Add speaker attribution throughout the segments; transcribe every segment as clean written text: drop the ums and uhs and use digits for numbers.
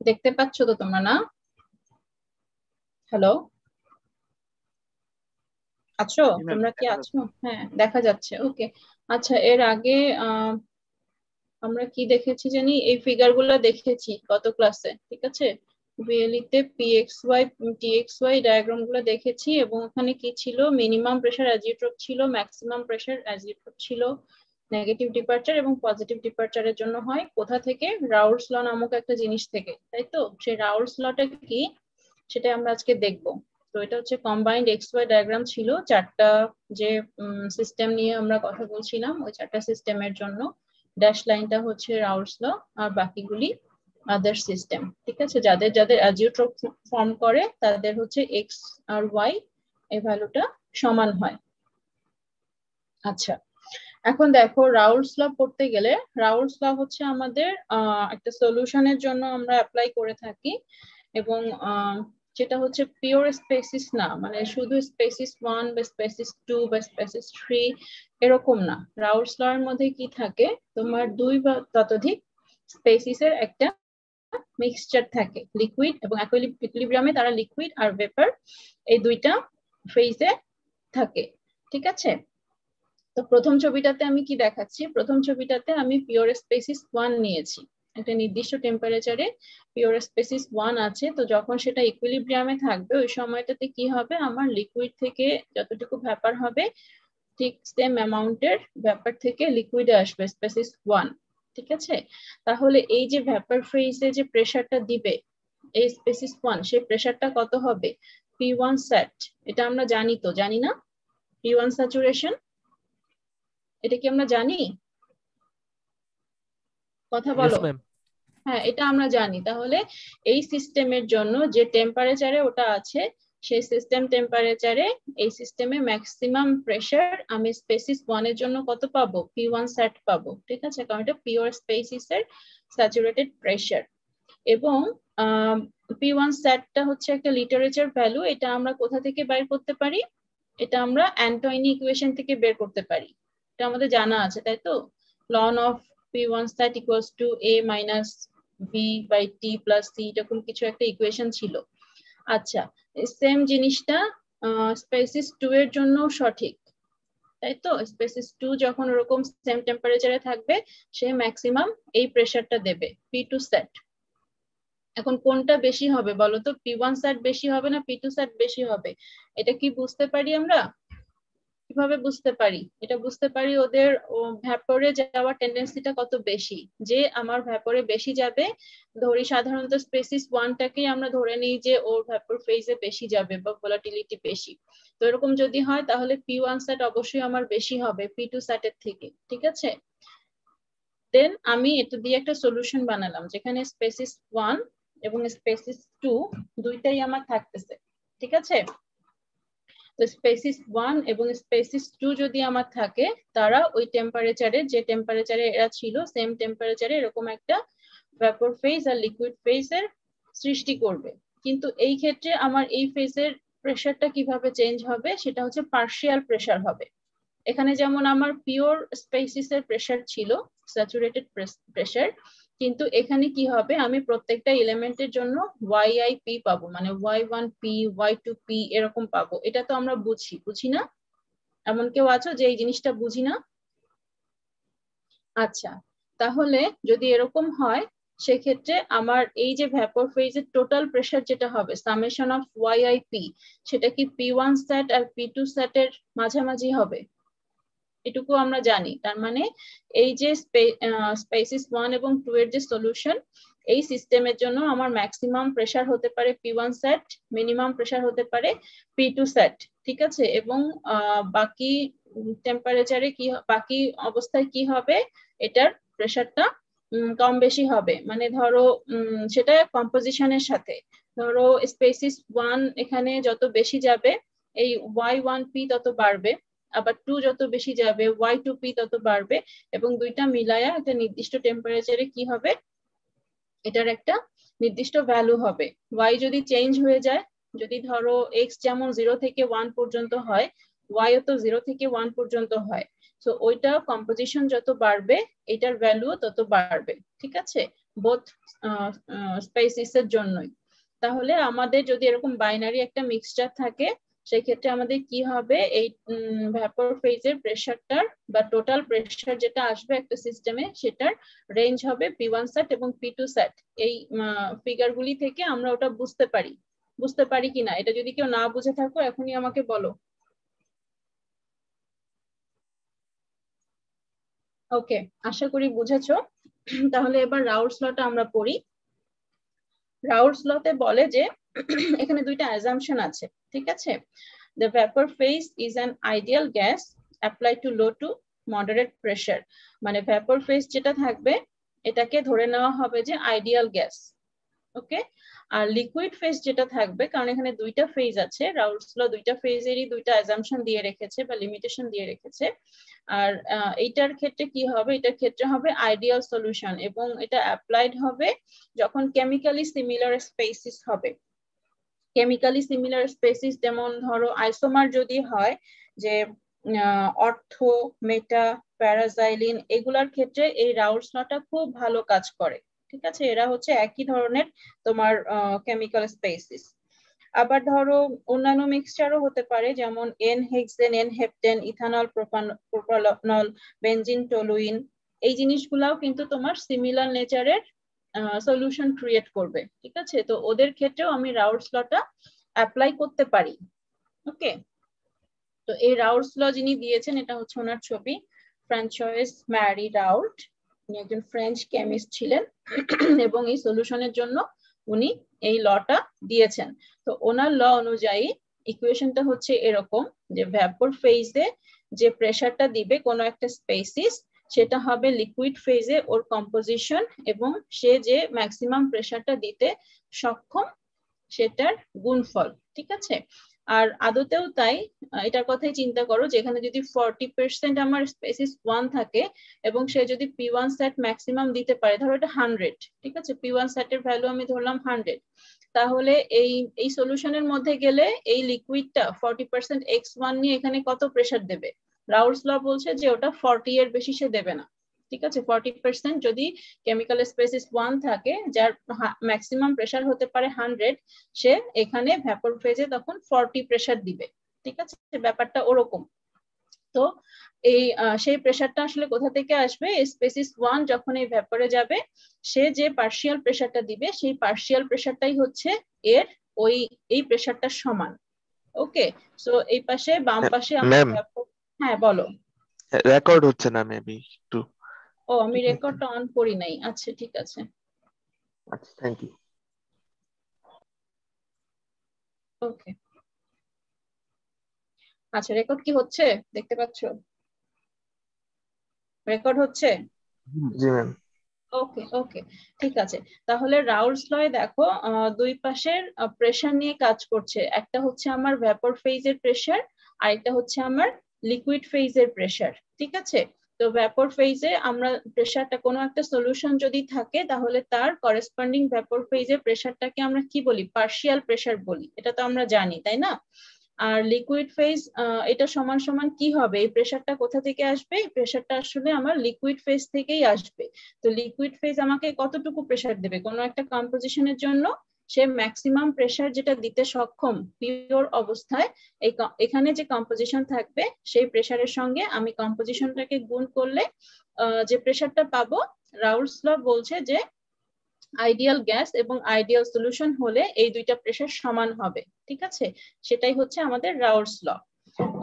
Speaker 1: দেখতে পাচ্ছ তো তোমরা না? হ্যালো, আছো?
Speaker 2: জি ম্যাম,
Speaker 1: তোমরা কি
Speaker 2: দেখা
Speaker 1: আছো?
Speaker 2: যাচ্ছে।
Speaker 1: হ্যাঁ, দেখা যাচ্ছে। ওকে। আচ্ছা, এর আগে আমরা কি দেখেছি জানি, এই ফিগার গুলো দেখেছি গত ক্লাসে, ঠিক আছে? বিএলই তে P X Y T X Y diagram গুলো দেখেছি, এবং ওখানে কি ছিল, মিনিমাম প্রেসার অ্যাজিওট্রপ ছিল, ম্যাক্সিমাম প্রেসার অ্যাজিওট্রপ ছিল, নেগেটিভ ডিপারচার এবং পজিটিভ ডিপারচারের জন্য হয় কোথা থেকে, রাউলস ল নামক একটা জিনিস থেকে, তাই তো? সেই রাউলস লটা কি, সেটা আমরা আজকে দেখবো। তো এটা হচ্ছে কম্বাইন্ড এক্স ওয়াই ডায়াগ্রাম ছিল, চারটা যে সিস্টেম নিয়ে আমরা কথা বলছিলাম, ওই চারটা সিস্টেমের জন্য ড্যাশ লাইনটা হচ্ছে রাউলস ল, আর বাকিগুলি আদার সিস্টেম, ঠিক আছে? যাদের যাদের অ্যাজিওট্রপ ফর্ম করে তাদের হচ্ছে এক্স আর ওয়াই এই ভ্যালুটা সমান হয়। আচ্ছা, এখন দেখো রাউলস ল পড়তে গেলে, রাউলস ল হচ্ছে আমাদের একটা সলিউশনের জন্য আমরা অ্যাপ্লাই করে থাকি, এবং যেটা হচ্ছে পিওর স্পেসিস না, মানে শুধু স্পেসিস ওয়ান বা স্পেসিস টু বা স্পেসিস থ্রি এরকম না। রাউলস ল এর মধ্যে কি থাকে, তোমার দুই বা ততোধিক স্পেসিসের একটা মিক্সচার থাকে, লিকুইড এবং ইকুইলিব্রিয়ামে তারা লিকুইড আর ভেপার এই দুইটা ফেজে থাকে, ঠিক আছে? তো প্রথম ছবিটাতে আমি কি দেখাচ্ছি, প্রথম ছবিটাতে আমি পিওর স্পেসিস ওয়ান নিয়েছি, একটা নির্দিষ্ট টেম্পারেচারে পিওর স্পেসিস ওয়ান আছে। তো যখন সেটা ইকুইলিব্রিয়ামে থাকবে ওই সময়টাতে কি হবে, আমার লিকুইড থেকে যতটুকু ভ্যাপার হবে ঠিক সেম অ্যামাউন্টের ভ্যাপার থেকে লিকুইডে আসবে স্পেসিস ওয়ান, ঠিক আছে? তাহলে এই যে ভ্যাপার ফেজে যে প্রেসারটা দিবে এই স্পেসিস ওয়ান, সেই প্রেসারটা কত হবে, P1 স্যাট। এটা আমরা জানি তো, জানি না? P1 স্যাচুরেশন, এটা কি আমরা জানি? কথা
Speaker 2: ইয়েস
Speaker 1: বলো।
Speaker 2: ম্যাম।
Speaker 1: হ্যাঁ, এটা আমরা জানি। তাহলে এই সিস্টেমের জন্য যে টেম্পারেচারে ওটা আছে, সেই সিস্টেম টেম্পারেচারে এই সিস্টেমে ম্যাক্সিমাম প্রেসার আমি স্পেসিস ওয়ান এর জন্য কত পাবো, P1 স্যাট পাবো, ঠিক আছে? কারণ এটা পিওর স্পেসিস এর স্যাচুরেটেড প্রেসার। এবং P1 স্যাটটা হচ্ছে একটা লিটারেচার ভ্যালু, এটা আমরা কোথা থেকে বের করতে পারি, এটা আমরা অ্যান্টয়নি ইকুয়েশন থেকে বের করতে পারি। এটা আমাদের জানা আছে, তাই তো? লন of P1 stat equals to A minus B by T plus C, এরকম কিছু একটা ইকুয়েশন ছিল। আচ্ছা, সেম জিনিসটা স্পেসিস টু এর জন্য সঠিক, তাই তো? স্পেসিস টু যখন ওরকম সেম টেম্পারেচারে থাকবে, সে ম্যাক্সিমাম এই প্রেসারটা দেবে, P2 স্যাট। এখন কোনটা বেশি হবে বলো তো, P1 স্যাট বেশি হবে না P2 স্যাট বেশি হবে? এটা কি বুঝতে পারি আমরা? কিভাবে বুঝতে পারি? এটা বুঝতে পারি ওদের ভ্যাপরে যাওয়ার টেন্ডেন্সিটা কত বেশি। যে আমার ভ্যাপরে বেশি যাবে, ধরি সাধারণত স্পেসিস ওয়ানটাকেই আমরা ধরে নিই যে ওর ভ্যাপর ফেজে বেশি যাবে বা ভোলাটিলিটি বেশি। তো এরকম যদি হয় তাহলে P1 স্যাট অবশ্যই আমার বেশি হবে P2 স্যাটের থেকে, ঠিক আছে? দেন আমি এটা দিয়ে একটা সলিউশন বানালাম যেখানে স্পেসিস ওয়ান এবং স্পেসিস টু দুইটাই আমার থাকতেছে, ঠিক আছে? তো স্পেসিস ওয়ান এবং স্পেসিস টু যদি আমার থাকে, তারা ওই টেম্পারেচারে, যে টেম্পারেচারে এরা ছিল সেম টেম্পারেচারে এরকম একটা ভ্যাপর ফেজ আর লিকুইড ফেজের সৃষ্টি করবে। কিন্তু এই ক্ষেত্রে আমার এই ফেজের প্রেসারটা কিভাবে চেঞ্জ হবে, সেটা হচ্ছে পার্শিয়াল প্রেসার হবে। এখানে যেমন আমার পিওর স্পেসিসের প্রেসার ছিল, স্যাচুরেটেড প্রেসার, কিন্তু এখানে কি হবে, আমি প্রত্যেকটা এলিমেন্টের জন্য YIP পাবো, মানে Y1P Y2P এরকম পাবো। এটা তো আমরা বুঝি, বুঝি না? এমন কেউ আছো যে এই জিনিসটা বুঝি না? আচ্ছা, তাহলে যদি এরকম হয়, সেক্ষেত্রে আমার এই যে ভ্যাপর ফেজের টোটাল প্রেসার যেটা হবে সামেশন অফ YIP, সেটা কি P1 স্যাট আর P2 স্যাটের মাঝামাঝি হবে, এটুকু আমরা জানি। তার মানে এই যে স্পেসিস ওয়ান এবং টু এর যে সলিউশন, এই সিস্টেমের জন্য আমার ম্যাক্সিমাম প্রেসার হতে পারে P1 সেট, মিনিমাম প্রেসার হতে পারে P2 সেট, ঠিক আছে? এবং বাকি টেম্পারেচারে কি, বাকি অবস্থায় কি হবে, এটার প্রেসারটা কম বেশি হবে। মানে ধরো সেটা কম্পোজিশনের সাথে, ধরো স্পেসিস ওয়ান এখানে যত বেশি যাবে এই Y1P তত বাড়বে, আবার টু যত বেশি যাবে Y2P তত বাড়বে, এবং দুইটা মিলায়া একটা নির্দিষ্ট টেম্পারেচারে কি হবে, এটার একটা নির্দিষ্ট ভ্যালু হবে। Y যদি চেঞ্জ হয়ে যায়, যদি ধরো X যেমন 0 থেকে 1 পর্যন্ত হয়, Y ও তো 0 থেকে 1 পর্যন্ত হয়, তো ওইটা কম্পোজিশন যত বাড়বে এটার ভ্যালু তত বাড়বে, ঠিক আছে? বোথ স্পেসিসের জন্যই। তাহলে আমাদের যদি এরকম বাইনারি একটা মিক্সচার থাকে, সেই ক্ষেত্রে আমাদের কি হবে, এই ভ্যাপর ফেজের প্রেসারটার বা টোটাল প্রেসার যেটা আসবে একটা সিস্টেমে, সেটার রেঞ্জ হবে P1 সেট এবং P2 সেট। এই ফিগারগুলি থেকে আমরা ওটা বুঝতে পারি কিনা, এটা যদি কেউ না বুঝে থাকো এখনই আমাকে বলো। ওকে, আশা করি বুঝেছো। তাহলে এবার রাউলস লটা আমরা পড়ি। রাউলস লতে বলে যে এখানে দুইটা অ্যাজাম্পশন আছে, ঠিক আছে। The vapor phase is an ideal gas applied to low to moderate pressure, মানে vapor phase যেটা থাকবে এটাকে ধরে নেওয়া হবে যে আইডিয়াল গ্যাস। ওকে, আর লিকুইড ফেজ যেটা থাকবে, কারণ এখানে দুইটা ফেজ আছে, রাউলস ল দুইটা ফেজেরই দুইটা অ্যাজাম্পশন দিয়ে রেখেছে বা লিমিটেশন দিয়ে রেখেছে। আর এইটার ক্ষেত্রে কি হবে, এটার ক্ষেত্রে হবে আইডিয়াল সলিউশন, এবং এটা অ্যাপ্লাইড হবে যখন কেমিক্যালি সিমিলার স্পেসিস হবে। কেমিক্যালি সিমিলার স্পেসিস যেমন ধরো আইসোমার যদি হয়, যে অর্থো, মেটা, প্যারাজাইলিন, এগুলার ক্ষেত্রে এই রাউলস লটা খুব ভালো কাজ করে, ঠিক আছে। এরা হচ্ছে একই ধরনের তোমার কেমিক্যাল স্পেসিস। আবার ধরো অন্যান্য মিক্সচারও হতে পারে, যেমন N hexane, N heptane, ethanol, propanol, benzene, toluene, এই জিনিসগুলাও কিন্তু তোমার সিমিলার নেচারের সলিউশন ক্রিয়েট করবে, ঠিক আছে। তো ওদের ক্ষেত্রেও আমি রাউলস লটা অ্যাপ্লাই করতে পারি। ওকে, তো এই রাউলস ল যিনি দিয়েছেন, এটা হচ্ছে ওনার ছবি, ফ্রান্সোয়েস ম্যারি রাউল্ট। উনি একজন ফ্রেঞ্চ কেমিস্ট ছিলেন এবং এই সলিউশনের জন্য উনি এই লটা দিয়েছেন। তো ওনার ল অনুযায়ী ইকুয়েশনটা হচ্ছে এরকম, যে ভ্যাপর ফেজে যে প্রেসারটা দিবে কোনো একটা স্পেসিস, সেটা হবে লিকুইড ফেজে ওর কম্পোজিশন, এবং সে যে ম্যাক্সিমাম প্রেসারটা দিতে সক্ষম সেটার গুণফল, ঠিক আছে। আর আদতেও তাই, এটার কথাই চিন্তা করো, যেখানে যদি 40% আমার স্পেসিস 1 থাকে এবং সে যদি P1 সেট ম্যাক্সিমাম দিতে পারে, ধরো এটা 100, ঠিক আছে, P1 সেটের ভ্যালু আমি ধরলাম 100, তাহলে এই সলিউশনের মধ্যে গেলে এই লিকুইডটা 40% x1 নিয়ে এখানে কত প্রেসার দেবে? রাউলস ল বলছে যে ওটা 40 এর বেশি সে দেবে না, ঠিক আছে। 40% যদি কেমিক্যাল স্পেসিস 1 থাকে, যার ম্যাক্সিমাম প্রেসার হতে পারে 100, সে এখানে ভ্যাপর ফেজে তখন 40 প্রেসার দিবে, ঠিক আছে। ব্যাপারটা ওরকম। তো এই সেই প্রেসারটা আসলে কোথা থেকে আসবে? স্পেসিস 1 যখন এই ভ্যাপরে যাবে, সে যে পার্শিয়াল প্রেসারটা দিবে, সেই পার্শিয়াল প্রেসারটাই হচ্ছে এর ওই এই প্রেসারটার সমান। ওকে, সো এই পাশে বাম পাশে আমরা হ্যাঁ বলো।
Speaker 2: রেকর্ড হচ্ছে না মেবি একটু।
Speaker 1: ও, আমি রেকর্ডটা অন করি নাই, আচ্ছা ঠিক আছে।
Speaker 2: আচ্ছা, থ্যাংক ইউ।
Speaker 1: ওকে, আচ্ছা রেকর্ড কি হচ্ছে দেখতে পাচ্ছো? রেকর্ড হচ্ছে?
Speaker 2: জি ম্যাম।
Speaker 1: ওকে ওকে, ঠিক আছে। তাহলে রাউলস লয় দেখো দুই পাশের প্রেসার নিয়ে কাজ করছে, একটা হচ্ছে আমার ভ্যাপর ফেজের প্রেসার, আর একটা হচ্ছে আমার লিকুইড ফেজের প্রেসার, ঠিক আছে। তো ভ্যাপর ফেজে আমরা প্রেসারটা, কোনো একটা সলিউশন যদি থাকে, তাহলে তার করেসপন্ডিং ভ্যাপর ফেজের প্রেসারটাকে আমরা কি বলি? পার্শিয়াল প্রেসার বলি, এটা তো আমরা জানি তাই না। আর লিকুইড ফেজ এটা সমান সমান কি হবে? এই প্রেসারটা কোথা থেকে আসবে? এই প্রেসারটা আসলে আমার লিকুইড ফেজ থেকেই আসবে। তো লিকুইড ফেজ আমাকে কতটুকু প্রেসার দেবে? কোনো একটা কম্পোজিশনের জন্য সে ম্যাক্সিমাম প্রেসার যেটা দিতে সক্ষম পিওর অবস্থায়, এখানে যে কম্পোজিশন থাকবে সেই প্রেসারের সঙ্গে আমি কম্পোজিশনটাকে গুণ করলে যে প্রেসারটা পাবো, রাউলস ল বলছে যে আইডিয়াল গ্যাস এবং আইডিয়াল সলিউশন হলে এই দুইটা প্রেসার সমান হবে, ঠিক আছে। সেটাই হচ্ছে আমাদের রাউলস ল।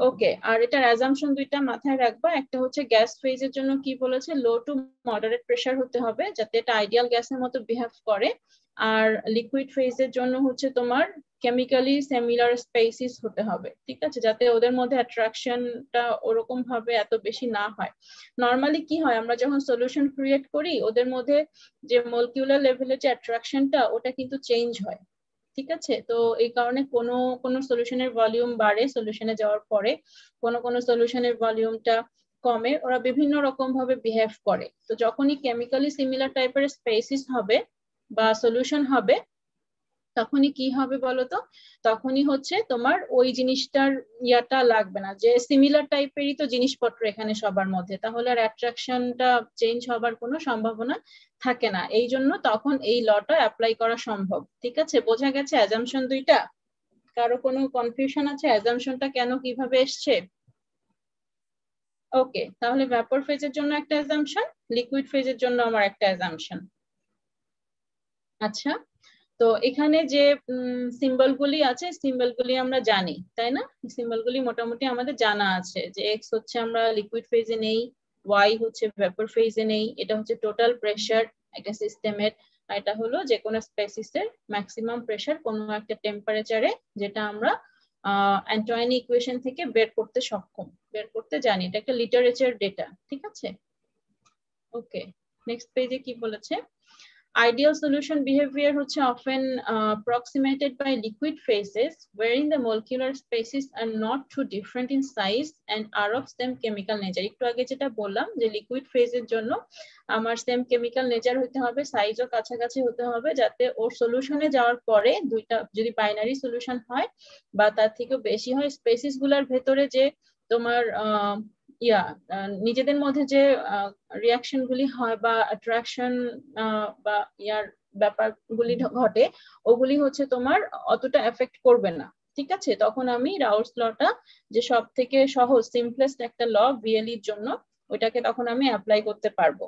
Speaker 1: ওকে, আর এটার অ্যাজাম্পশন দুইটা মাথায় রাখবা, একটা হচ্ছে গ্যাস ফেজের জন্য কি বলেছে, লো টু মডারেট প্রেসার হতে হবে যাতে এটা আইডিয়াল গ্যাসের মতো বিহেভ করে, আর লিকুইড ফেজের জন্য হচ্ছে তোমার কেমিক্যালি সিমিলার স্পেসিস হতে হবে, ঠিক আছে, যাতে ওদের মধ্যে অ্যাট্রাকশনটা ওরকম ভাবে এত বেশি না হয়। নরমালি কি হয়, আমরা যখন সলিউশন ক্রিয়েট করি, ওদের মধ্যে যে মলিকিউলার লেভেলের যে অ্যাট্রাকশনটা, ওটা কিন্তু চেঞ্জ হয়, ঠিক আছে। তো এই কারণে কোনো কোনো সলিউশনের ভলিউম বাড়ে সলিউশনে যাওয়ার পরে, কোনো কোনো সলিউশনের ভলিউমটা কমে, ওরা বিভিন্ন রকম ভাবে বিহেভ করে। তো যখনই কেমিক্যালি সিমিলার টাইপের স্পেসিস হবে বা সলিউশন হবে, তখনই কি হবে বলতো, তখনই হচ্ছে তোমার ওই জিনিসটার ইয়াটা লাগবে না, যে সিমিলার টাইপেরই তো জিনিসপত্র এখানে সবার মধ্যে, তাহলে আর অ্যাট্রাকশনটা চেঞ্জ হবার কোনো সম্ভাবনা থাকে না। এই জন্য তখন এই লটা অ্যাপ্লাই করা সম্ভব। ঠিক আছে, বোঝা গেছে অ্যাজাম্পশন দুইটা? কারো কোনো কনফিউশন আছে অ্যাজাম্পশনটা কেন কিভাবে এসছে? ওকে, তাহলে ভ্যাপর ফেজের জন্য একটা অ্যাজাম্পশন, লিকুইড ফেজের জন্য আমার একটা অ্যাজাম্পশন। আচ্ছা, তো এখানে যে সিম্বল গুলি আছে, সিম্বল গুলি আমরা জানি তাই না? সিম্বল গুলি মোটামুটি আমাদের জানা আছে, যে এক্স হচ্ছে আমরা লিকুইড ফেজে নেই, ওয়াই হচ্ছে ভেপর ফেজে নেই, এটা হচ্ছে টোটাল প্রেসার একটা সিস্টেমের, আর এটা হলো যে কোনো স্পেসিসের ম্যাক্সিমাম প্রেসার কোনো একটা টেম্পারেচারে, যেটা আমরা অ্যান্টোয়াইনি ইকুয়েশন থেকে বের করতে সক্ষম, বের করতে জানি। এটা একটা লিটারেচার ডেটা। ঠিক আছে, ওকে। নেক্সট পেজে কি বলেছে? Ideal solution behavior হচ্ছে often approximated by liquid phases wherein the molecular species are not too different in size and are of same chemical nature. একটু আগে যেটা বললাম যে লিকুইড ফেজের জন্য আমার সেম কেমিক্যাল নেচার হতে হবে, সাইজও কাছাকাছি হতে হবে, যাতে ওর সলিউশনে যাওয়ার পরে দুইটা যদি বাইনারি সলিউশন হয় বা তার থেকেও বেশি হয়, স্পেসিস গুলার ভেতরে যে তোমার নিজেদের মধ্যে যে রিয়াকশন গুলি হয় বা অ্যাট্রাকশন বা ইয়ার ব্যাপারগুলি ঘটে, ওগুলি হচ্ছে তোমার অতটা এফেক্ট করবে না। ঠিক আছে, তখন আমি রাউলস লটা, যে সব থেকে সহজ সিম্পলেস্ট একটা ল ভিএলইর জন্য, ওইটাকে তখন আমি অ্যাপ্লাই করতে পারবো।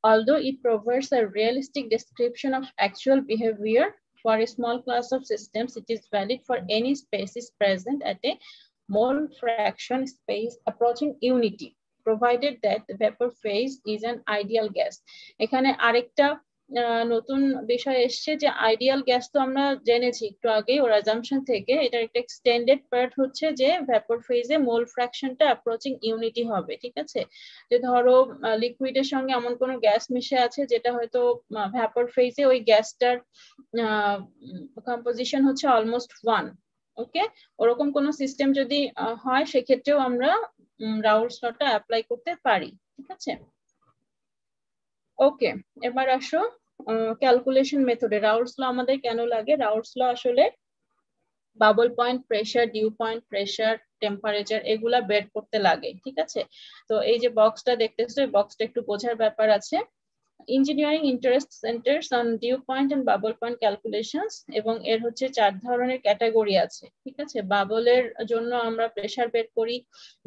Speaker 1: Although it provides a realistic description of actual behavior for a small class of systems, it is valid for any species present at a mole fraction space approaching unity, provided that the vapor phase is an ideal gas. এখানে আরেকটা নতুন বিষয় এসছে, যে ideal gas তো আমরা জেনেছি একটু আগে ওর অ্যাজাম্পশন থেকে, এটার একটা এক্সটেন্ডেড পার্ট হচ্ছে যে ভ্যাপর ফেজে মোল ফ্র্যাকশনটা অ্যাপ্রোচিং ইউনিটি হবে। ঠিক আছে, যে ধরো লিকুইডের সঙ্গে এমন কোনো গ্যাস মিশে আছে যেটা হয়তো ভ্যাপর ফেজে ওই গ্যাসটার কম্পোজিশন হচ্ছে অলমোস্ট 1। ওকে, ওরকম কোনো সিস্টেম যদি হয়, সেক্ষেত্রেও আমরা রাউলস লটা অ্যাপ্লাই করতে পারি। ঠিক আছে, ওকে। এবার আসো ক্যালকুলেশন মেথডে রাউলস ল আমাদের কেন লাগে। রাউলস ল আসলে bubble point pressure, dew point pressure, temperature এগুলা বের করতে লাগে। ঠিক আছে, তো এই যে বক্সটা দেখতেছো, এই বক্সটা একটু বোঝার ব্যাপার আছে। Engineering interest centres on dew point and bubble point calculations, এবং এর হচ্ছে 4 ধরনের ক্যাটাগরি আছে। ঠিক আছে, বাবলের জন্য আমরা প্রেসার বের করি,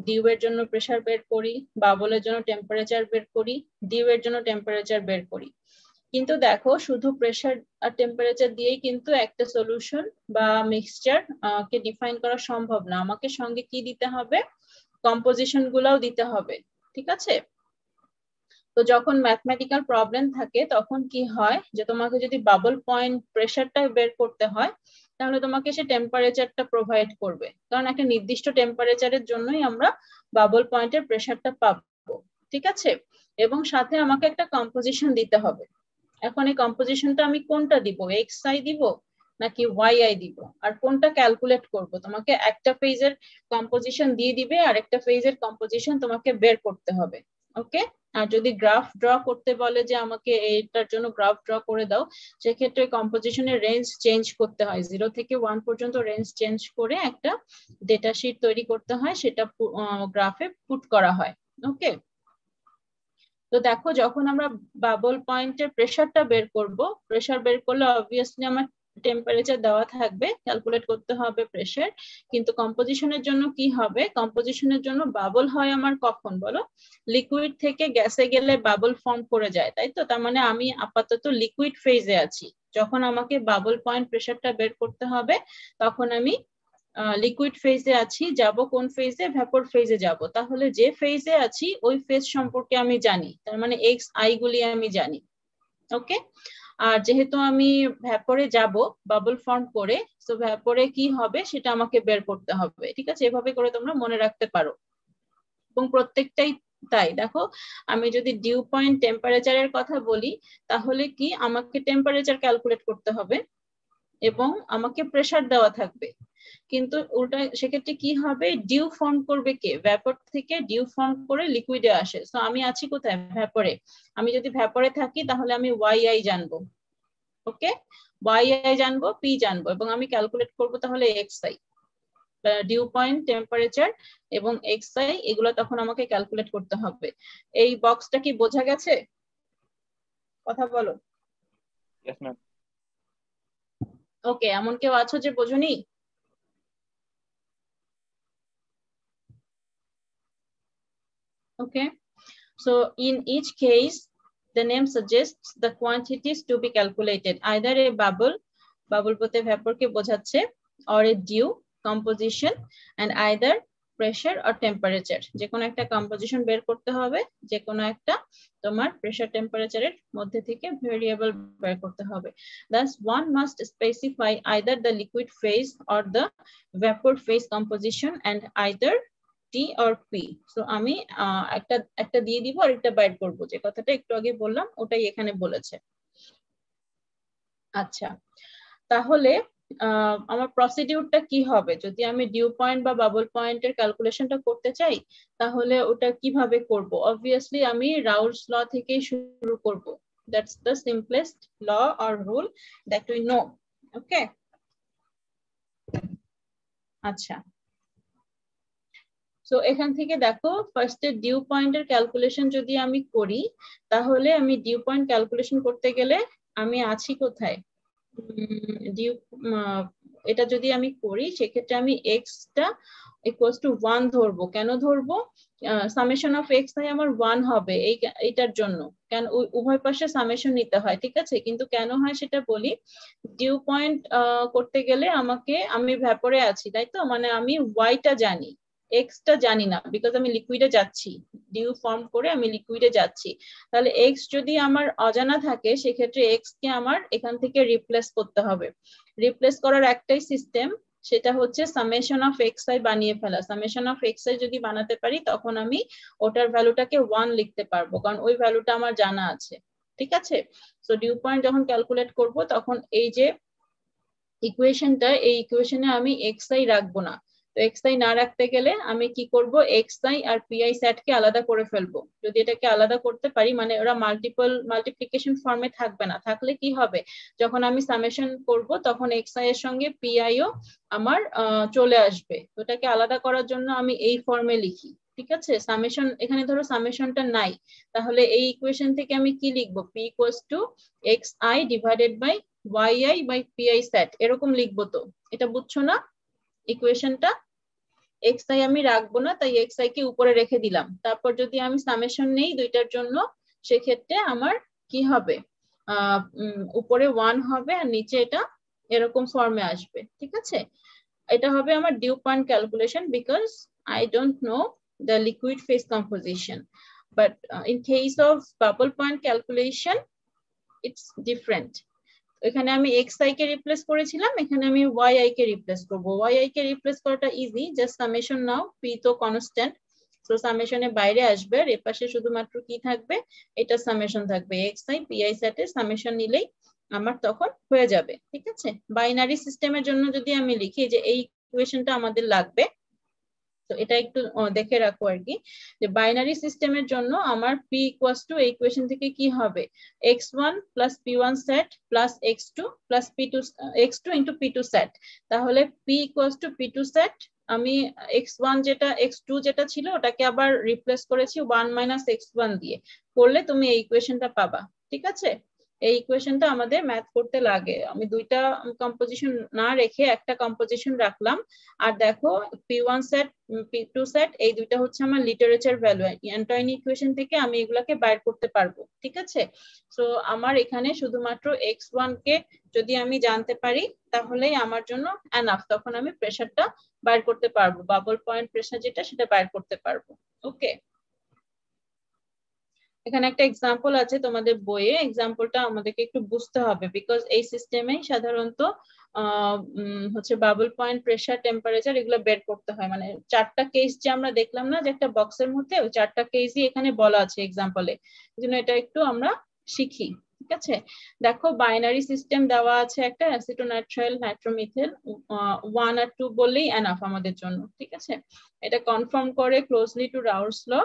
Speaker 1: ডিউ এর জন্য প্রেসার বের করি, বাবলের জন্য টেম্পারেচার বের করি, ডিউ এর জন্য টেম্পারেচার বের করি। কিন্তু দেখো, শুধু প্রেসার আর টেম্পারেচার দিয়েই কিন্তু একটা সলিউশন বা মিক্সচার কে ডিফাইন করা সম্ভব না, আমাকে সঙ্গে কি দিতে হবে, কম্পোজিশন গুলাও দিতে হবে। ঠিক আছে, তো যখন ম্যাথমেটিক্যাল প্রবলেম থাকে তখন কি হয়, যে তোমাকে যদি বাবল পয়েন্ট প্রেসারটা বের করতে হয়, তাহলে তোমাকে সে টেম্পারেচারটা প্রোভাইড করবে, কারণ একটা নির্দিষ্ট টেম্পারেচারের জন্যই আমরা বাবল পয়েন্টের প্রেসারটা পাবো। ঠিক আছে, এবং সাথে আমাকে একটা কম্পোজিশন দিতে হবে। এখন এই কম্পোজিশনটা আমি কোনটা দিব, এক্স আই দিব নাকি ওয়াই আই দিব, আর কোনটা ক্যালকুলেট করব, তোমাকে একটা ফেজের কম্পোজিশন দিয়ে দিবে আর একটা ফেজের কম্পোজিশন তোমাকে বের করতে হবে। ওকে, আর যদি গ্রাফ ড্র করতে বলে যে আমাকে এটার জন্য গ্রাফ ড্র করে দাও, সেক্ষেত্রে কম্পোজিশনের রেঞ্জ চেঞ্জ করতে হয়, 0 থেকে 1 পর্যন্ত রেঞ্জ চেঞ্জ করে একটা ডেটা শিট তৈরি করতে হয়, সেটা গ্রাফে পুট করা হয়। ওকে, তো দেখো, যখন আমরা বাবল পয়েন্টের প্রেসারটা বের করব, প্রেসার বের করলে অবভিয়াসলি আমার টেম্পারেচার দেওয়া থাকবে, ক্যালকুলেট করতে হবে প্রেসার। কিন্তু কম্পোজিশনের জন্য কি হবে, কম্পোজিশনের জন্য বাবল হয় আমার কখন বলো, লিকুইড থেকে গ্যাসে গেলে বাবল ফর্ম করে যায়, তাই তো? তার মানে আমি আপাতত লিকুইড ফেজে আছি, যখন আমাকে বাবল পয়েন্ট প্রেসারটা বের করতে হবে, তখন আমি লিকুইড ফেজে আছি, যাব কোন ফেজে, ভ্যাপর ফেজে যাব। তাহলে যে ফেজে আছি ওই ফেজ সম্পর্কে আমি জানি, তার মানে এক্স আই গুলি আমি জানি। ওকে, আর যেহেতু আমি ভ্যাপরে যাব বাবল ফর্ম করে, তো ভ্যাপরে কি হবে সেটা আমাকে বের করতে হবে। ঠিক আছে, এভাবে করে তোমরা মনে রাখতে পারো, এবং প্রত্যেকটাই তাই। দেখো, আমি যদি ডিউ পয়েন্ট টেম্পারেচারের কথা বলি, তাহলে কি আমাকে টেম্পারেচার ক্যালকুলেট করতে হবে এবং আমাকে প্রেসার দেওয়া থাকবে, কিন্তু উল্টা সেক্ষেত্রে কি হবে, ডিউ ফর্ম করবে কে, ভ্যাপর থেকে ডিউ ফর্ম করে লিকুইডে আসে। তো আমি আছি কোথায়, ভ্যাপরে। আমি যদি ভ্যাপরে থাকি তাহলে আমি ওয়াই আই জানবো। ওকে, yi জানবো, p জানবো, এবং আমি ক্যালকুলেট করব তাহলে xi, ডিউ পয়েন্ট, টেম্পারেচার এবং xi, এগুলো তখন আমাকে ক্যালকুলেট করতে হবে। এই বক্সটা কি বোঝা গেছে? কথা বলো।
Speaker 3: Yes, ma'am.
Speaker 1: ওকে, এমন কেউ আছো যে বোঝনি? Okay, so in each case the name suggests the quantities to be calculated, either a bubble বলতে vapor কে বোঝাচ্ছে, or a dew composition, and either pressure or temperature, যে কোনো একটা কম্পোজিশন বের করতে হবে, যে কোনো একটা তোমার প্রেসার টেম্পারেচারের মধ্যে থেকে ভেরিয়েবল বের করতে হবে। Thus one must specify either the liquid phase or the vapor phase composition and either T or P. So আমি একটা দিয়ে দিব আর একটা বাইর করব, যে কথাটা একটু আগে বললাম ওটাই এখানে বলেছে। আচ্ছা, তাহলে আমার প্রসিডিউরটা কি হবে যদি আমি ডিউ পয়েন্ট বা বাবল পয়েন্টের ক্যালকুলেশনটা করতে চাই? তাহলে ওটা কিভাবে করব? অবভিয়াসলি আমি রাউলস ল থেকে শুরু করব। That's the simplest law or rule that we know. Okay, আচ্ছা, সো এখান থেকে দেখো ফার্স্টে ডিউ পয়েন্টের ক্যালকুলেশন যদি আমি করি, তাহলে আমি ডিউ পয়েন্ট ক্যালকুলেশন করতে গেলে আমি আছি কোথায়? ডিউ এটা যদি আমি করি সেক্ষেত্রে আমি এক্সটা ইকুয়ালস টু 1 ধরবো। কেন ধরবো? সামেশন অফ এক্স আই আমার 1 হবে এইটার জন্য। কেন উভয় পাশে সামেশন নিতে হয়, ঠিক আছে? কিন্তু কেন হয় সেটা বলি। ডিউ পয়েন্ট করতে গেলে আমি ভ্যাপরে আছি, তাই তো? মানে আমি ওয়াইটা জানি, এক্সটা জানি না, বিকজ আমি লিকুইডে যাচ্ছি, ডিউ ফর্ম করে আমি লিকুইডে যাচ্ছি। তাহলে এক্স যদি আমার অজানা থাকে সেক্ষেত্রে এক্স কে আমার এখান থেকে রিপ্লেস করতে হবে। রিপ্লেস করার একটাই সিস্টেম, সেটা হচ্ছে সামেশন অফ এক্স আই বানিয়ে ফেলা। সামেশন অফ এক্স আই যদি বানাতে পারি তখন আমি ওটার ভ্যালুটাকে 1 লিখতে পারবো, কারণ ওই ভ্যালুটা আমার জানা আছে, ঠিক আছে? সো ডিউ পয়েন্ট যখন ক্যালকুলেট করব তখন এই যে ইকুয়েশনটা, এই ইকুয়েশনে আমি এক্স আই রাখবো না। তো এক্স আই না রাখতে গেলে আমি কি করব? X I R pi set কে আলাদা করে ফেলবো। যদি এটাকে আলাদা করতে পারি, মানে ওরা মাল্টিপ্লিকেশন ফর্মে থাকবে না। থাকলে কি হবে? যখন আমি সামেশন করব তখন এক্স আই এর সঙ্গে পিআই ও আমার চলে আসবে। ওটাকে আলাদা করার জন্য আমি এই ফর্মে লিখি, ঠিক আছে? সামেশন, এখানে ধরো সামেশনটা নাই, তাহলে এই ইকুয়েশন থেকে আমি কি লিখবো? P equals to X I divided by yi by pi set, এরকম লিখবো। তো এটা বুঝছো না ইকুয়েশনটা? xi আমি রাখবো না, তাই xi কে উপরে রেখে দিলাম। তারপর যদি আমি সামেশন নেই দুইটার জন্য, সেক্ষেত্রে আমার কি হবে? উপরে 1 হবে আর নিচে এটা এরকম ফর্মে আসবে, ঠিক আছে? এটা হবে আমার dew point calculation, because I don't know the liquid phase composition. But in case of bubble point calculation, it's different. এখানে আমি xi কে রিপ্লেস করেছিলাম, এখানে আমি yi কে রিপ্লেস করব। yi কে রিপ্লেস করাটা ইজি, জাস্ট সামেশন নাও, p তো কনস্ট্যান্ট, সো সামেশনের বাইরে আসবে, আর এর পাশে শুধুমাত্র কি থাকবে? এটা সামেশন থাকবে। xi pi সেটের সামেশন নিলেই আমার তখন হয়ে যাবে, ঠিক আছে? বাইনারি সিস্টেমের জন্য যদি আমি লিখি যে এই ইকুয়েশনটা আমাদের লাগবে, তো এটা একটু দেখে রাখো আর কি, যে বাইনারি সিস্টেমের জন্য আমার p ইকুয়ালস টু এই ইকুয়েশন থেকে কি হবে? x1 plus p1 set plus x2 plus p2 x2 into p2 set. তাহলে p equals to p2 set, আমি x1 যেটা x2 যেটা ছিল ওটাকে আবার রিপ্লেস করেছি 1 মাইনাস x1 দিয়ে, করলে তুমি এই ইকুয়েশনটা পাবা, ঠিক আছে? এই ইকুয়েশনটা আমাদের ম্যাথ করতে লাগে। আমি দুইটা কম্পোজিশন না রেখে একটা কম্পোজিশন রাখলাম। আর দেখো p1 সেট p2 সেট এই দুইটা হচ্ছে আমার লিটারেচার ভ্যালু, অ্যান্টয়নি ইকুয়েশন থেকে আমি এগুলাকে বাইর করতে পারবো, ঠিক আছে? সো আমার এখানে শুধুমাত্র x1 কে যদি আমি জানতে পারি তাহলেই আমার জন্য এনাফ, তখন আমি প্রেসারটা বাইর করতে পারবো, বাবল পয়েন্ট প্রেসার যেটা সেটা বাইর করতে পারবো। ওকে, এখানে একটা এক্সাম্পল আছে তোমাদের বইয়ে, এক্সাম্পলটা আমাদেরকে একটু বুঝতে হবে, বিকজ এই সিস্টেমে সাধারণত হচ্ছে বাবল পয়েন্ট, প্রেসার, টেম্পারেচার এগুলো বের করতে হয়। মানে 4টা কেস যে আমরা দেখলাম না যে একটা বক্সের মধ্যে, ওই 4টা কেসই এখানে বলা আছে এক্সাম্পলে, এইজন্য এটা একটু আমরা শিখি, ঠিক আছে? দেখো বাইনারি সিস্টেম দেওয়া আছে একটা, অ্যাসিটোনাইট্রাইল, নাইট্রোমিথেল, 1 আর 2 বললেই এনাফ আমাদের জন্য, ঠিক আছে? এটা কনফার্ম করে closely to Raoult's law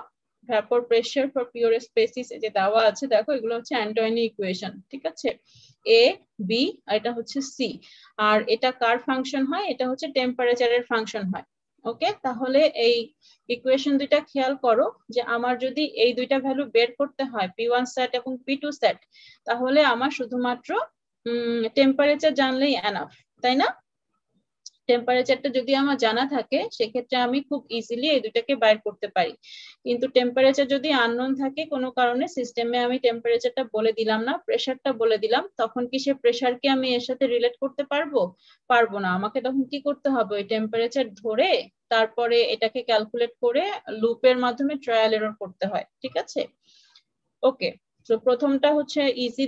Speaker 1: vapour pressure for pure species যে দেওয়া আছে, দেখো এগুলো হচ্ছে অ্যান্টোনি ইকুয়েশন, ঠিক আছে, এ বি আর এটা হচ্ছে সি। আর এটা কার ফাংশন হয়? এটা হচ্ছে টেম্পারেচারের ফাংশন হয়। ওকে, তাহলে এই ইকুয়েশন দুইটা খেয়াল করো যে আমার যদি এই দুইটা ভ্যালু বের করতে হয় P1 সেট এবং P2 সেট, তাহলে আমার শুধুমাত্র টেম্পারেচার জানলেই এনাফ, তাই না? টেম্পারেচারটা যদি আমার জানা থাকে সেক্ষেত্রে আমি খুব ইজিলি এই দুটাকে বাইর করতে পারি। কিন্তু টেম্পারেচার যদি আননোন থাকে কোনো কারণে, সিস্টেমে আমি টেম্পারেচারটা বলে দিলাম না, প্রেসারটা বলে দিলাম, তখন কি সে প্রেসারকে আমি এর সাথে রিলেট করতে পারবো? পারবো না। আমাকে তখন কি করতে হবে? ওই টেম্পারেচার ধরে তারপরে এটাকে ক্যালকুলেট করে লুপের মাধ্যমে ট্রায়াল এরর করতে হয়, ঠিক আছে? ওকে, তো প্রথমটা হচ্ছে ইজি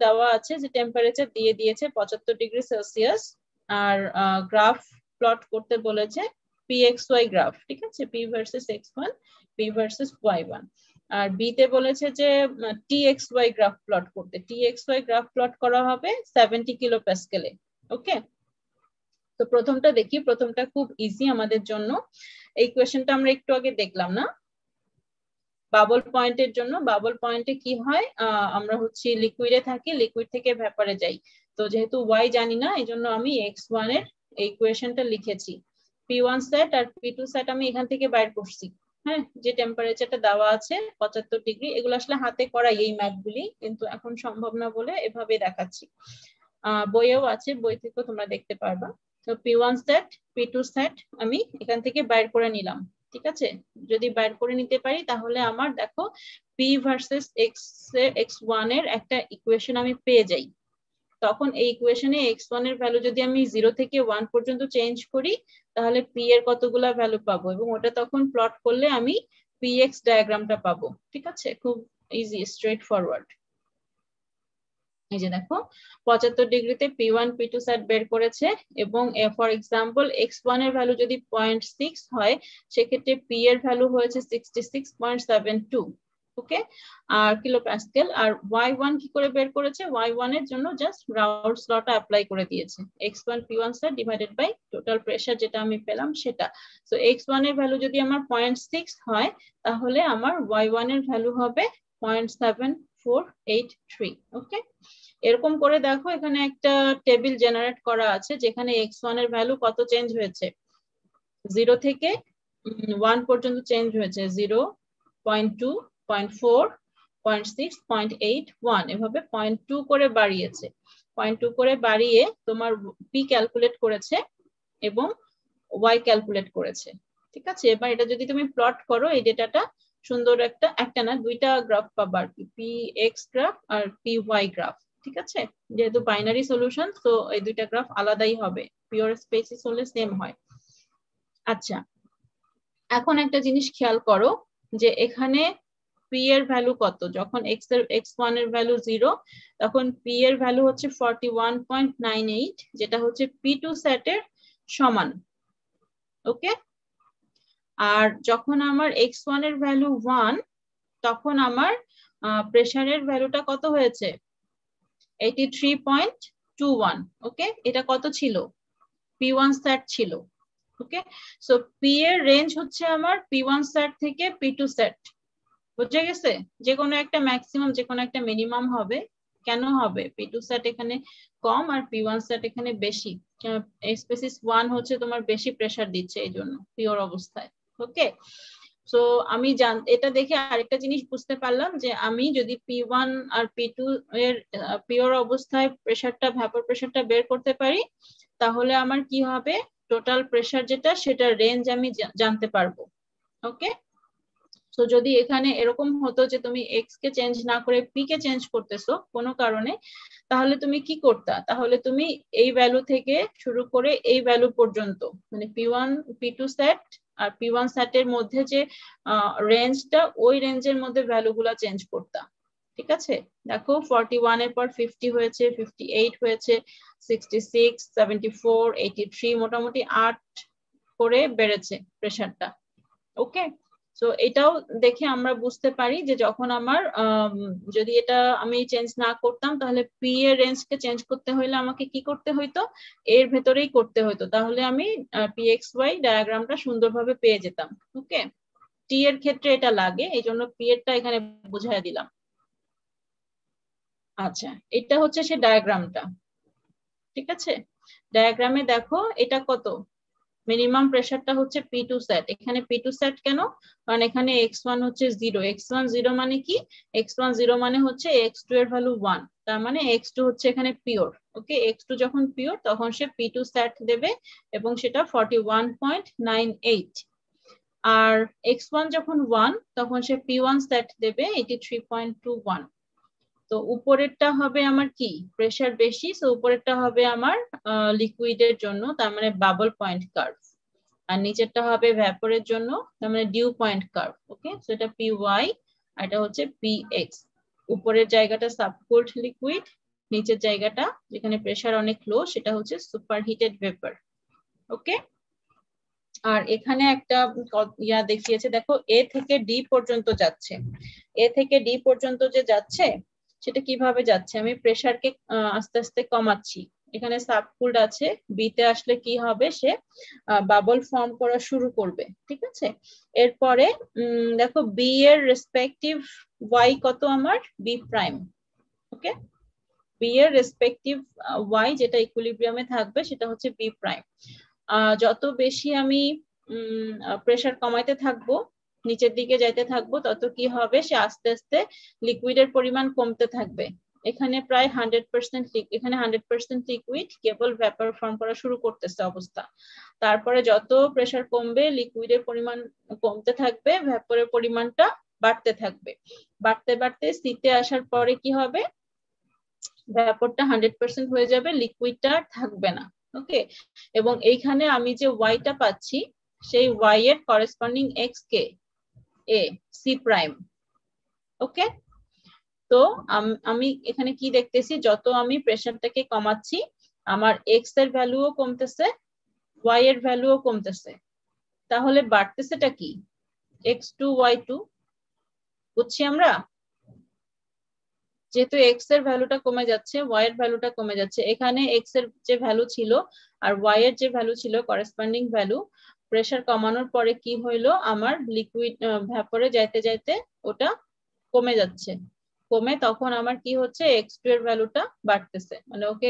Speaker 1: দেওয়া আছে যে টেম্পারেচার দিয়ে দিয়েছে 75 ডিগ্রি সেলসিয়াস, আর গ্রাফ প্লট করতে বলেছে PXY গ্রাফ, ঠিক আছে, P versus X1, P versus Y1। আর বি তে বলেছে যে TXY গ্রাফ প্লট করতে। TXY গ্রাফ প্লট করা হবে 70 কিলো প্যাসকেলে। ওকে, তো প্রথমটা দেখি, প্রথমটা খুব ইজি আমাদের জন্য। এই কোয়েশ্চেনটা আমরা একটু আগে দেখলাম না? বাবল পয়েন্টের জন্য, বাবল পয়েন্টে কি হয়, আমরা হচ্ছে লিকুইডে থাকি, লিকুইড থেকে ভ্যাপারে যাই। তো যেহেতু ওয়াই জানি না, এই জন্য আমি x1 এর এই ইকুয়েশনটা লিখেছি। P1 সেট আর P2 সেট আমি এখান থেকে বাইর করছি। হ্যাঁ, যে টেম্পারেচারটা দেওয়া আছে 75 ডিগ্রি, এগুলো আসলে হাতে করাই এই ম্যাথগুলি, কিন্তু এখন সম্ভব না বলে এভাবে দেখাচ্ছি। বইয়েও আছে, বই থেকেও তোমরা দেখতে পারবা। তো P1 সেট, P2 সেট আমি এখান থেকে বাইর করে নিলাম, ঠিক আছে? যদি বাইর করে নিতে পারি তাহলে আমার দেখো P ভার্সেস X1 এর একটা ইকুয়েশন আমি পেয়ে যাই। তখন এই ইকুয়েশনে X1 এর ভ্যালু যদি আমি 0 থেকে 1 পর্যন্ত চেঞ্জ করি, তাহলে P এর কতগুলা ভ্যালু পাবো, এবং ওটা তখন প্লট করলে আমি PX ডায়াগ্রামটা পাবো, ঠিক আছে? খুব ইজি, স্ট্রেট ফরওয়ার্ড। এই যে দেখো 75 ডিগ্রিতে P1 P2 সেট বের করেছে, এবং ফর এক্সাম্পল X1 এর ভ্যালু যদি 0.6 হয়, সেক্ষেত্রে P এর ভ্যালু হয়েছে 66.72, ওকে, আর কিলো প্যাসকেল। আর Y1 কি করে বের করেছে? Y1 এর জন্য জাস্ট রাউলস লটা অ্যাপ্লাই করে দিয়েছে, X1 P1 sat divided by total pressure যেটা আমি পেলাম সেটা। সো X1 এর ভ্যালু যদি আমার 0.6 হয়, তাহলে আমার Y1 এর ভ্যালু হবে 0.7483, ওকে। এরকম করে দেখো এখানে একটা টেবিল জেনারেট করা আছে, যেখানে X1 এর ভ্যালু কত চেঞ্জ হয়েছে, 0 থেকে 1 পর্যন্ত চেঞ্জ হয়েছে, 0, 0.2, 0.4, 0.6, 0.8, 1, এভাবে 0.2 করে বাড়িয়েছে। 0.2 করে বাড়িয়ে তোমার P ক্যালকুলেট করেছে এবং Y ক্যালকুলেট করেছে, ঠিক আছে? এবার এটা যদি তুমি প্লট করো, এই ডেটাটা সুন্দর একটা না দুইটা গ্রাফ পাবা আর কি, PX গ্রাফ আর PY গ্রাফ, ঠিক আছে? যেহেতু বাইনারি সলিউশন, তো এই দুইটা গ্রাফ আলাদাই হবে, পিওর স্পেসিস হলে সেম হয়। আচ্ছা, এখন একটা জিনিস খেয়াল করো যে এখানে P এর ভ্যালু কত, যখন X1 এর ভ্যালু 0, তখন P এর ভ্যালু হচ্ছে 41.98, যেটা হচ্ছে P2 সেটের সমান, ওকে। আর যখন আমার X1 এর ভ্যালু 1, তখন আমার প্রেসারের ভ্যালুটা কত হয়েছে? 83.21, ওকে। এটা কত ছিল? P1 সেট ছিল, ওকে। সো P এর রেঞ্জ হচ্ছে আমার P1 সেট থেকে P2 সেট, বুঝে গেছে? যে কোনো একটা ম্যাক্সিমাম, যে কোনো একটা মিনিমাম হবে। কেন হবে? P2 সেট এখানে কম আর P1 সেট এখানে বেশি। স্পেসিস 1 হচ্ছে তোমার বেশি প্রেসার দিচ্ছে এই জন্য পিওর অবস্থায়, ওকে। সো আমি এটা দেখে আরেকটা জিনিস বুঝতে পারলাম যে আমি যদি P1 আর P2 এর পিওর অবস্থায় প্রেসারটা, ভ্যাপর প্রেসারটা বের করতে পারি, তাহলে আমার কি হবে, টোটাল প্রেসার যেটা, সেটা রেঞ্জ আমি জানতে পারবো, ওকে। তো যদি এখানে এরকম হতো যে তুমি এক্স কে চেঞ্জ না করে পি কে চেঞ্জ করতেছো কোনো কারণে, তাহলে তুমি কি করতা? তাহলে তুমি এই ভ্যালু থেকে শুরু করে এই ভ্যালু পর্যন্ত, মানে P1 P2 সেট আর P1 সেটের মধ্যে যে রেঞ্জটা, ওই রেঞ্জের মধ্যে ভ্যালুগুলা চেঞ্জ করতা, ঠিক আছে? দেখো 41 এর পর 50 হয়েছে, 58 হয়েছে, 66, 74, 83, মোটামুটি 8 করে বেড়েছে প্রেসারটা, ওকে। তো এটাও দেখে আমরা বুঝতে পারি যে যখন আমার যদি এটা আমি চেঞ্জ না করতাম, তাহলে পি এর রেঞ্জকে চেঞ্জ করতে হলে আমাকে কি করতে হইতো? এর ভেতরেই করতে হইতো, তাহলে আমি PXY ডায়াগ্রামটা সুন্দরভাবে পেয়ে যেতাম, ওকে। টি এর ক্ষেত্রে এটা লাগে, এই জন্য পি এরটা এখানে বুঝাই দিলাম। আচ্ছা, এটা হচ্ছে সে ডায়াগ্রামটা, ঠিক আছে? ডায়াগ্রামে দেখো এটা কত, মিনিমাম প্রেসারটা হচ্ছে P2 সেট। এখানে P2 সেট কেন? কারণ এখানে x1 হচ্ছে 0, x1 0 মানে কি, x1 0 মানে হচ্ছে x2 এর ভ্যালু 1, তার মানে x2 হচ্ছে এখানে পিওর। ওকে, x2 যখন পিওর তখন সে P2 সেট দেবে এবং সেটা 41.98, আর x1 যখন 1 তখন সে P1 সেট দেবে 83.21। তো উপরেরটা হবে আমার কি, প্রেসার বেশি, তো উপরেরটা হবে আমার লিকুইডের জন্য, তার মানে বাবল পয়েন্ট কার্ভ, আর নিচেরটা হবে ভ্যাপরের জন্য, তার মানে ডিউ পয়েন্ট কার্ভ। ওকে, সো এটা পি ওয়াই আর এটা হচ্ছে পি এক্স। উপরের জায়গাটা সাবকুলড লিকুইড, নিচের জায়গাটা যেখানে প্রেসার অনেক লো সেটা হচ্ছে সুপারহিটেড ভেপার। ওকে, আর এখানে একটা ইয়া দেখিয়েছে, দেখো এ থেকে ডি পর্যন্ত যাচ্ছে, এ থেকে ডি পর্যন্ত যে যাচ্ছে সেটা কিভাবে যাচ্ছে, আমি প্রেসারকে আস্তে আস্তে কমাচ্ছি। এখানে সাবকুলড আছে, বি তে আসলে কি হবে, সে বাবল ফর্ম করা শুরু করবে, ঠিক আছে? এরপরে দেখো বি এর রেসপেক্টিভ ওয়াই কত আমার, বি প্রাইম। ওকে, বি এর রেসপেক্টিভ ওয়াই যেটা ইকুইলিব্রিয়ামে থাকবে সেটা হচ্ছে বি প্রাইম। যত বেশি আমি প্রেসার কমাইতে থাকবো, নিচের দিকে যাইতে থাকবো, তত কি হবে, সে আস্তে আস্তে লিকুইডের পরিমাণ কমতে থাকবে। এখানে প্রায় 100%, এখানে 100% লিকুইড, কেবল ভ্যাপার ফর্ম করা শুরু করতেছে অবস্থা। তারপরে যত প্রেসার কমবে লিকুইডের পরিমাণ কমতে থাকবে, ভ্যাপরের পরিমাণটা বাড়তে থাকবে, বাড়তে বাড়তে সিতে আসার পরে কি হবে, ভ্যাপরটা 100% হয়ে যাবে, লিকুইডটা থাকবে না। ওকে, এবং এইখানে আমি যে ওয়াইটা পাচ্ছি সেই ওয়াই এর করেসপন্ডিং এক্স কে, এ সি প্রাইম। ওকে, তো আমি এখানে কি দেখতেছি, যত আমি প্রেসারটাকে কমাচ্ছি আমার এক্স এর ভ্যালুও কমতেছে, ওয়াই এর ভ্যালুও কমতেছে, তাহলে বাড়তেছেটা কি, x2 y2, বুঝছি আমরা? যেহেতু এক্স এর ভ্যালুটা কমে যাচ্ছে, ওয়াই এর ভ্যালুটা কমে যাচ্ছে, এখানে এক্স এর যে ভ্যালু ছিল আর ওয়াই এর যে ভ্যালু ছিল করেসপন্ডিং ভ্যালু, প্রেসার কমানোর পরে কি হইলো, আমার লিকুইড ভ্যাপরে যাইতে যাইতে ওটা কমে যাচ্ছে, কমে তখন আমার কি হচ্ছে, x2 এর ভ্যালুটা বাড়তেছে, মানে ওকে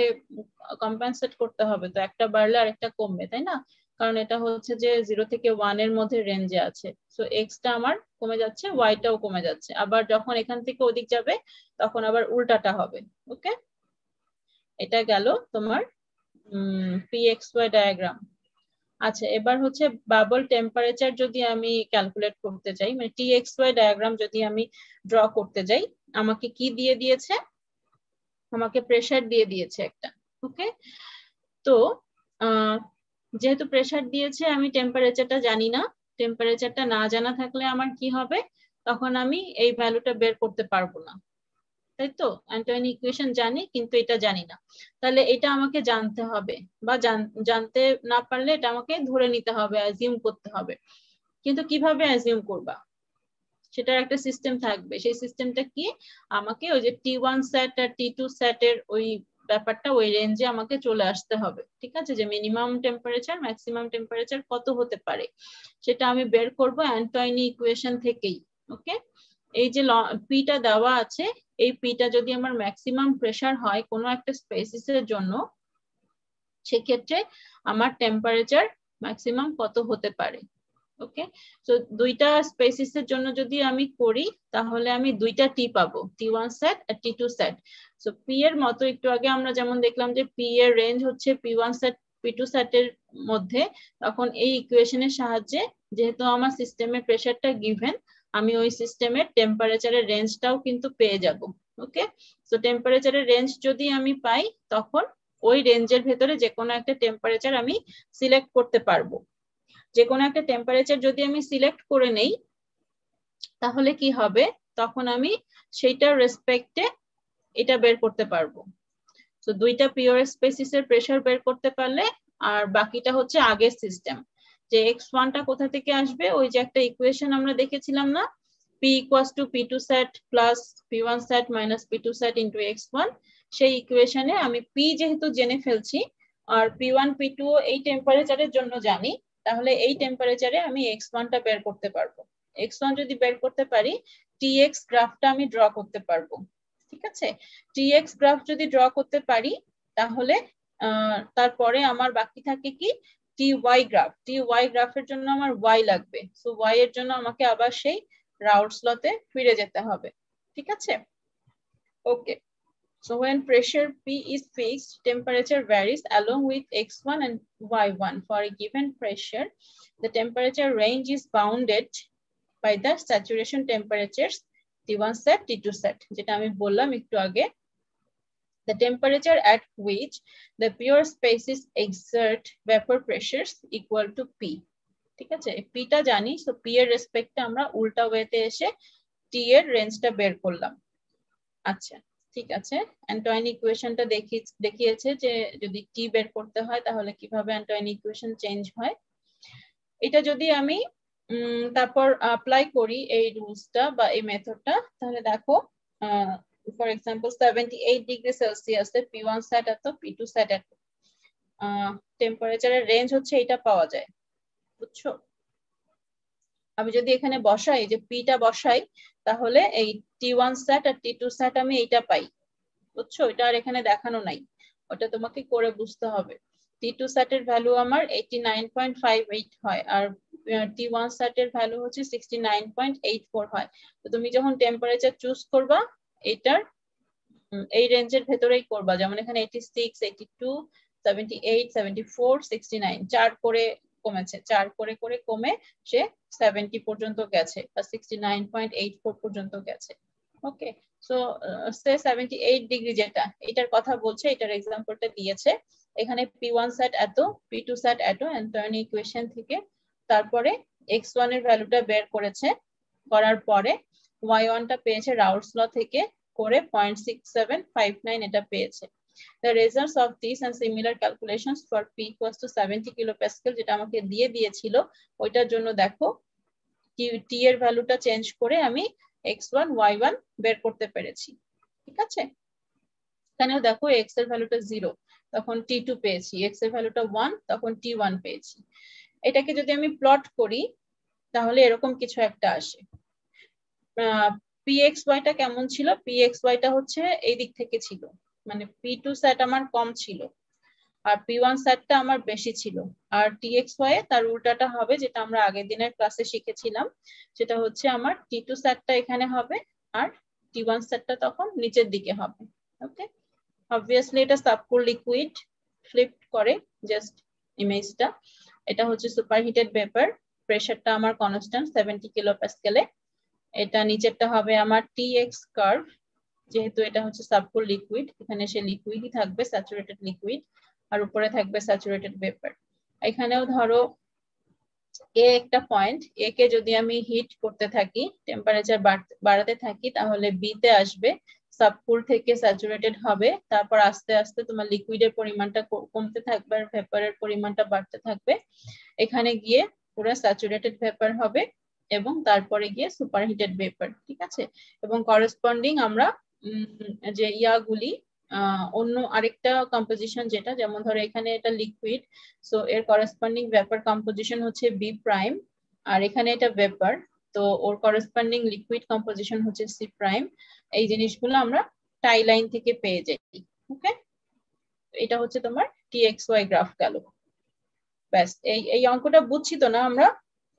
Speaker 1: কম্পেনসেট করতে হবে, তো একটা বাড়লে আরেকটা কমবে, তাই না? কারণ এটা হচ্ছে যে 0 থেকে 1 এর মধ্যে রেঞ্জে আছে, সো এক্সটা আমার কমে যাচ্ছে, ওয়াইটাও কমে যাচ্ছে, আবার যখন এখান থেকে ওদিক যাবে তখন আবার উল্টাটা হবে। ওকে, এটা গেল তোমার PXY ডায়াগ্রাম। আচ্ছা, এবার হচ্ছে বাবল টেম্পারেচার যদি আমি ক্যালকুলেট করতে চাই, মানে TXY ডায়াগ্রাম যদি আমি ড্র করতে যাই, আমাকে কি দিয়ে দিয়েছে, আমাকে প্রেসার দিয়ে দিয়েছে একটা। ওকে, তো যেহেতু প্রেসার দিয়েছে আমি টেম্পারেচারটা জানি না, টেম্পারেচারটা না জানা থাকলে আমার কি হবে, তখন আমি এই ভ্যালুটা বের করতে পারবো না, তাই তো? অ্যান্টোনি ইকুয়েশন জানি কিন্তু এটা জানি না, তাহলে এটা আমাকে জানতে হবে, বা জানতে না পারলে এটা আমাকে ধরে নিতে হবে, অ্যাজিউম করতে হবে। কিন্তু কিভাবে অ্যাজিউম করবা, সেটার একটা সিস্টেম থাকবে, সেই সিস্টেমটা কি, আমাকে ওই যে T1 সেট আর T2 সেটের ওই ব্যাপারটা, ওই রেঞ্জে আমাকে চলে আসতে হবে, ঠিক আছে? যে মিনিমাম টেম্পারেচার ম্যাক্সিমাম টেম্পারেচার কত হতে পারে সেটা আমি বের করব অ্যান্টোনি ইকুয়েশন থেকেই। ওকে, এই যে পিটা দেওয়া আছে, এই পিটা যদি আমার ম্যাক্সিমাম প্রেসার হয় কোনো একটা স্পেসিসের জন্য, সেক্ষেত্রে আমার টেম্পারেচার ম্যাক্সিমাম কত হতে পারে। ওকে, তো দুইটা স্পেসিসের জন্য যদি আমি করি তাহলে আমি দুইটা টি পাবো, T1 সেট আর T2 সেট। সো পি এর মতো একটু আগে আমরা যেমন দেখলাম যে পি এর রেঞ্জ হচ্ছে P1 সেট P2 সেটের মধ্যে, তখন এই ইকুয়েশনের সাহায্যে যেহেতু আমার সিস্টেমের প্রেসারটা গিভেন, আমি ওই সিস্টেমের টেম্পারেচারের রেঞ্জটাও কিন্তু পেয়ে যাব। ওকে, সো টেম্পারেচারের রেঞ্জ যদি আমি পাই তখন ওই রেঞ্জের ভেতরে যে কোনো একটা টেম্পারেচার আমি সিলেক্ট করতে পারবো। যে কোনো একটা টেম্পারেচার যদি আমি সিলেক্ট করে নেই তাহলে কি হবে, তখন আমি সেইটার রেসপেক্টে এটা বের করতে পারবো। তো দুইটা পিওর স্পেসিসের প্রেসার বের করতে পারলে, আর বাকিটা হচ্ছে আগের সিস্টেম, যে x1 টা কোথা থেকে আসবে, ওই যে একটা ইকুয়েশন আমরা দেখেছিলাম না, p equals to p2 set plus p1 set minus p2 set into x1, সেই ইকুয়েশনে আমি p যেহেতু জেনে ফেলছি আর p1 p2 এই টেম্পারেচারের জন্য জানি, তাহলে এই টেম্পারেচারে আমি x1 টা বের করতে পারবো। x1 যদি বের করতে পারি tx গ্রাফটা আমি ড্র করতে পারবো। ঠিক আছে, tx গ্রাফ যদি ড্র করতে পারি তাহলে তারপরে আমার বাকি থাকে কি ty গ্রাফ। ty গ্রাফের জন্য আমার y লাগবে, সো y এর জন্য আমাকে আবার সেই রাউলস লতে ফিরে যেতে হবে। ঠিক আছে, ওকে। So when pressure P is fixed, temperature varies along with x1 and y1. For a given pressure, the temperature range is bounded by the saturation temperatures T1 set, T2 set. যেটা আমি বললাম একটু আগে, the temperature at which the pure spaces exert vapor pressures equal to P. ঠিক আছে, P টা জানি, so P এর রেসপেক্টে আমরা উল্টা ওয়েতে এসে T এর রেঞ্জটা বের করলাম। আচ্ছা ঠিক আছে, অ্যান্টোয়াইন ইকুয়েশনটা দেখিয়েছে যে যদি T বের করতে হয় তাহলে কিভাবে অ্যান্টোয়াইন ইকুয়েশন চেঞ্জ হয়। এটা যদি আমি তারপর অ্যাপ্লাই করি এই রুলসটা বা এই মেথডটা, তাহলে দেখো ফর এক্সাম্পল 78 ডিগ্রি সেলসিয়াসে P1 সেট এত, P2 সেট এত, টেম্পারেচারের রেঞ্জ হচ্ছে এটা পাওয়া যায়, বুঝছো? আমি যদি এখানে বসাই, যে পিটা বসাই, তাহলে এই T1 সেট আর T2 সেট আমি এইটা পাই, বুঝছো? এটা আর এখানে দেখানো নাই, ওটা তোমাকে করে বুঝতে হবে। T2 সেটের ভ্যালু আমার 89.58 হয় আর T1 সেটের ভ্যালু হচ্ছে 69.84 হয়। তো তুমি যখন টেম্পারেচার চুজ করবা এটার এই রেঞ্জের ভেতরেই করবা, যেমন এখানে 86, 82, 78, 74, 69 চার করে কমেছে, চার করে করে কমে সে 70 পর্যন্ত গেছে বা 69.84 পর্যন্ত গেছে। ওকে, সো সে 78 ডিগ্রি যেটা এটার কথা বলছে, এটার এক্সাম্পলটা দিয়েছে এখানে P1 সেট এত, P2 সেট এত, অ্যান্টোয়াইন ইকুয়েশন থেকে তারপরে x1 এর ভ্যালুটা বের করেছে, করার পরে y1 টা পেয়েছে রাউলস ল থেকে করে 0.6759 এটা পেয়েছে। The results of these and similar calculations for P equals to 70 kilopascal যেটা আমাকে দিয়ে দিয়েছিল, ওইটার জন্য দেখো T এর ভ্যালুটা চেঞ্জ করে আমি x1 y1 বের করতে পেরেছি। ঠিক আছে, এখানেও দেখো x এর ভ্যালুটা 0, তখন T2 পেয়েছি, x এর ভ্যালুটা 1, তখন T1 পেয়েছি। এটাকে যদি আমি প্লট করি তাহলে এরকম কিছু একটা আসে। pxy টা কেমন ছিল? pxy টা হচ্ছে এই দিক থেকে ছিল, মানে P2 সেট আমার কম ছিল আর P1 সেটটা আমার বেশি ছিল, আর txy তার উল্টাটা হবে, যেটা আমরা আগের দিনের ক্লাসে শিখেছিলাম, সেটা হচ্ছে আমার T2 সেটটা এখানে হবে আর T1 সেটটা তখন নিচের দিকে হবে। ওকে, অবভিয়াসলি এটা সাবকুল লিকুইড, ফ্লিপ করে জাস্ট ইমেজটা। এটা হচ্ছে সুপারহিটেড ভেপার, প্রেসারটা আমার কনস্ট্যান্ট 70 কিলোপ্যাসকেলে। এটা নিচেরটা হবে আমার Tx কার্ভ, যেহেতু এটা হচ্ছে সাবকুল লিকুইড, এখানে সে লিকুইডই থাকবে, স্যাচুরেটেড লিকুইড, আর উপরে থাকবে স্যাচুরেটেড ভেপার। এখানেও ধরো এ একটা পয়েন্ট, এ কে যদি আমি হিট করতে থাকি, টেম্পারেচার বাড়াতে থাকি, তাহলে বি তে আসবে, সাবকুল থেকে স্যাচুরেটেড হবে, তারপর আস্তে আস্তে তোমার লিকুইডের পরিমাণটা কমতে থাকবে আর ভেপারের পরিমাণটা বাড়তে থাকবে, এখানে গিয়ে পুরো স্যাচুরেটেড ভেপার হবে এবং তারপরে গিয়ে সুপারহিটেড ভেপার। ঠিক আছে, এবং করেসপন্ডিং আমরা যে ইয়াগুলি অন্য আরেকটা কম্পোজিশন, যেটা যেমন ধরো এখানে এটা লিকুইড, সো এর করেসপন্ডিং ভেপার কম্পোজিশন হচ্ছে বি প্রাইম, আর এখানে এটা ভেপার, তো ওর করেসপন্ডিং লিকুইড কম্পোজিশন হচ্ছে সি প্রাইম। এই জিনিসগুলো আমরা টাই লাইন থেকে পেয়ে যাই। ওকে, এটা হচ্ছে তোমার txy গ্রাফ গেল। ব্যাস, এই অঙ্কটা বুঝছি তো না আমরা?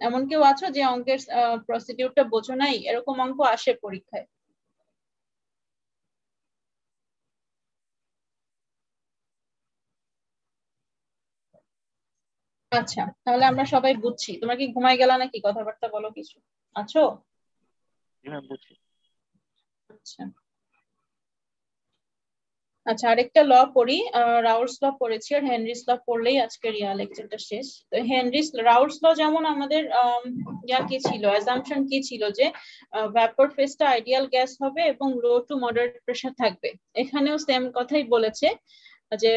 Speaker 1: এমন কেউ আছো যে অঙ্কের প্রসিডিউরটা বোঝো নাই? এরকম অঙ্ক আসে পরীক্ষায়। আচ্ছা, তাহলে আমরা সবাই বুঝছি। তোমরা কি ঘুমাই গেলা নাকি? কথাবার্তা বলো, কিছু আছো? আচ্ছা আচ্ছা, আরেকটা ল পড়ি, রাউলস ল পড়েছি আর হেনরিস ল পড়লেই আজকের লেকচারটা শেষ। তো রাউলস ল যেমন আমাদের কি ছিল, অ্যাজাম্পশন কি ছিল, যে ভ্যাপর ফেজটা আইডিয়াল গ্যাস হবে এবং লো টু মডারেট প্রেসার থাকবে। এখানেও সেম কথাই বলেছে, যে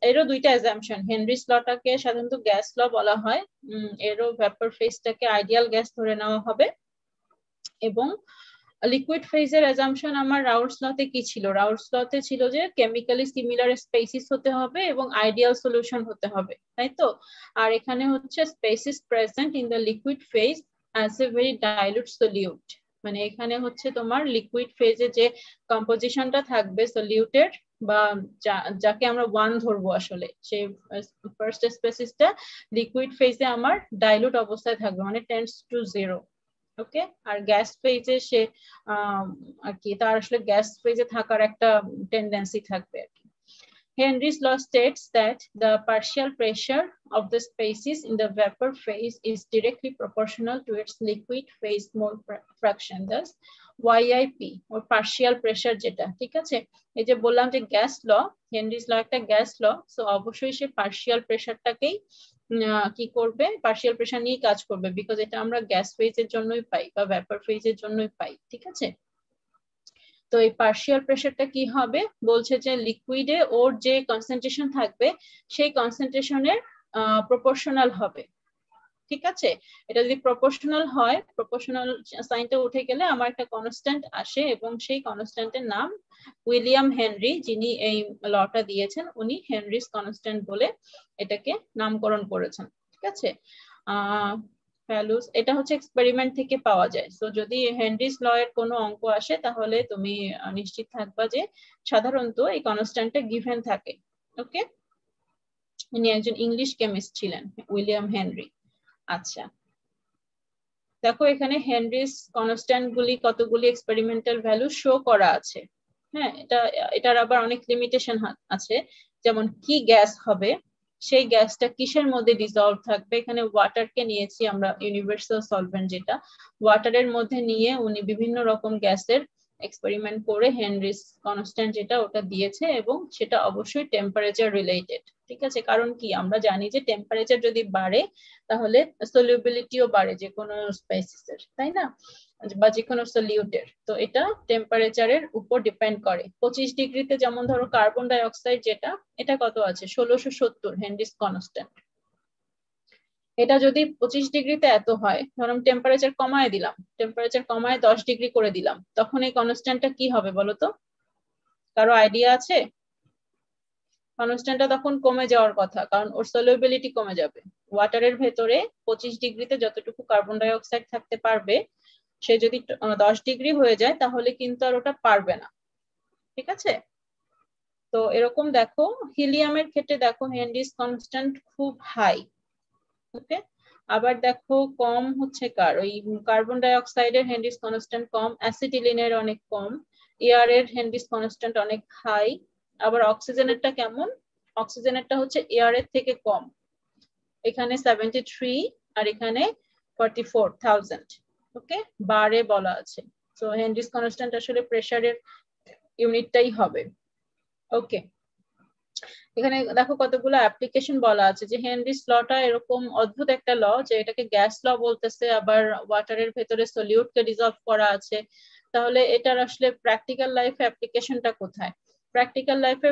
Speaker 1: এরও দুইটা অ্যাজাম্পশন, হেনরিস লটাকে সাধারণত গ্যাস ল বলা হয়, এরও ভ্যাপর ফেজটাকে আইডিয়াল গ্যাস ধরে নেওয়া হবে। এবং লিকুইড ফেজের অ্যাজাম্পশন আমার রাউলস লতে কি ছিল? রাউলস লতে ছিল যে কেমিক্যালি সিমিলার স্পেসিস হতে হবে এবং আইডিয়াল সলিউশন হতে হবে, তাই তো? আর এখানে হচ্ছে species present in the liquid phase as a very dilute solute, মানে এখানে হচ্ছে তোমার লিকুইড ফেজে যে কম্পোজিশনটা থাকবে সলিউটের বা যাকে আমরা 1 ধরবো, আসলে সেই ফার্স্ট স্পেসিসটা লিকুইড ফেজে আমার ডাইলুট অবস্থায় থাকবে, মানে টেন্ডস টু 0। ওকে, আর গ্যাস ফেজে সে আর কি তার আসলে গ্যাস ফেজে থাকার একটা টেন্ডেন্সি থাকবে আর কি। Henry's law states that the partial pressure of the species in the vapor phase is directly proportional to its liquid phase mole fraction, thus YIP or partial pressure যেটা, ঠিক আছে? এই যে বললাম যে গ্যাস ল, হেনরিস ল একটা গ্যাস ল, so অবশ্যই সে partial প্রেসারটাকেই কি করবে, পার্শিয়াল প্রেসার নিয়ে কাজ করবে, বিকজ এটা আমরা গ্যাস ফেজের জন্যই পাই বা ভ্যাপর ফেজের জন্যই পাই, ঠিক আছে? তো এই পার্শিয়াল প্রেসারটা কি হবে, বলছে যে লিকুইডে ওর যে কনসেন্ট্রেশন থাকবে সেই কনসেন্ট্রেশনের প্রপোর্শনাল হবে, ঠিক আছে? এটা যদি প্রপোর্শনাল হয়, প্রপোর্শনাল সাইনটা উঠে গেলে আমার একটা কনস্ট্যান্ট আসে, এবং সেই কনস্ট্যান্টের নাম উইলিয়াম হেনরি, যিনি এই লটা দিয়েছেন, উনি হেনরিস কনস্ট্যান্ট বলে এটাকে নামকরণ করেছেন, ঠিক আছে? ভ্যালুস এটা হচ্ছে এক্সপেরিমেন্ট থেকে পাওয়া যায়। সো যদি হেনরিস ল এর কোনো অঙ্ক আসে তাহলে তুমি নিশ্চিত থাকবা যে সাধারণত এই কনস্ট্যান্টটা গিভেন থাকে। ওকে, ইনি একজন ইংলিশ কেমিস্ট ছিলেন, উইলিয়াম হেনরি। আচ্ছা, দেখো এখানে হেনরিস কনস্ট্যান্ট গুলি কতগুলি এক্সপেরিমেন্টাল ভ্যালু শো করা আছে। হ্যাঁ, এটার আবার অনেক লিমিটেশন আছে, যেমন কি গ্যাস হবে, সেই গ্যাসটা কিসের মধ্যে ডিসলভ থাকবে। এখানে ওয়াটারকে নিয়েছি আমরা, ইউনিভার্সাল সলভেন্ট যেটা, ওয়াটারের মধ্যে নিয়ে উনি বিভিন্ন রকম গ্যাসের এক্সপেরিমেন্ট করে হেনরিস কনস্ট্যান্ট যেটা ওটা দিয়েছে, এবং সেটা অবশ্যই টেম্পারেচার রিলেটেড, ঠিক আছে? কারণ কি আমরা জানি যে টেম্পারেচার যদি বাড়ে তাহলে সলিউবিলিটিও বাড়ে যে কোনো স্পেসিসের, তাই না, বা যে কোনো সলিউটের। তো এটা টেম্পারেচারের উপর ডিপেন্ড করে। 25 ডিগ্রিতে যেমন ধরো কার্বন ডাই অক্সাইড যেটা, এটা কত আছে 1670 হেনরিস কনস্ট্যান্ট। এটা যদি 25 ডিগ্রিতে এত হয়, ধরুন টেম্পারেচার কমায় দিলাম, টেম্পারেচার কমায় 10 ডিগ্রি করে দিলাম, তখন এই কনস্ট্যান্টটা কি হবে বলো তো? কারো আইডিয়া আছে? কনস্ট্যান্টটা তখন কমে যাওয়ার কথা, কারণ ওর সলিউবিলিটি কমে যাবে। ওয়াটারের ভেতরে 25 ডিগ্রিতে যতটুকু কার্বন ডাই অক্সাইড থাকতে পারবে, সে যদি 10 ডিগ্রি হয়ে যায় তাহলে কিন্তু আর ওটা পারবে না, ঠিক আছে? তো এরকম দেখো হিলিয়ামের ক্ষেত্রে দেখো হেনরিস কনস্ট্যান্ট খুব হাই। ওকে, আবার দেখো কম হচ্ছে কার, ওই কার্বন ডাই অক্সাইডের হেনরিস কনস্ট্যান্ট কম, অ্যাসিটিলিনের অনেক কম, এয়ার এর হেনরিস কনস্ট্যান্ট অনেক হাই। আবার অক্সিজেনেরটা কেমন, অক্সিজেনেরটা হচ্ছে এয়ার এর থেকে কম, এখানে 73 আর এখানে 44,000। ওকে, বারে বলা আছে। সো হেনরিস কনস্ট্যান্ট আসলে প্রেসারের ইউনিটটাই হবে। ওকে, এখানে দেখো কতগুলো অ্যাপ্লিকেশন বলা আছে, যে হেনরিস লটা এরকম অদ্ভুত একটা ল যে এটাকে গ্যাস ল বলতেছে, আবার ওয়াটারের ভেতরে সলিউটকে ডিসলভ করা আছে। তাহলে এটার আসলে প্র্যাকটিক্যাল লাইফে অ্যাপ্লিকেশনটা কোথায়? প্র্যাকটিক্যাল লাইফে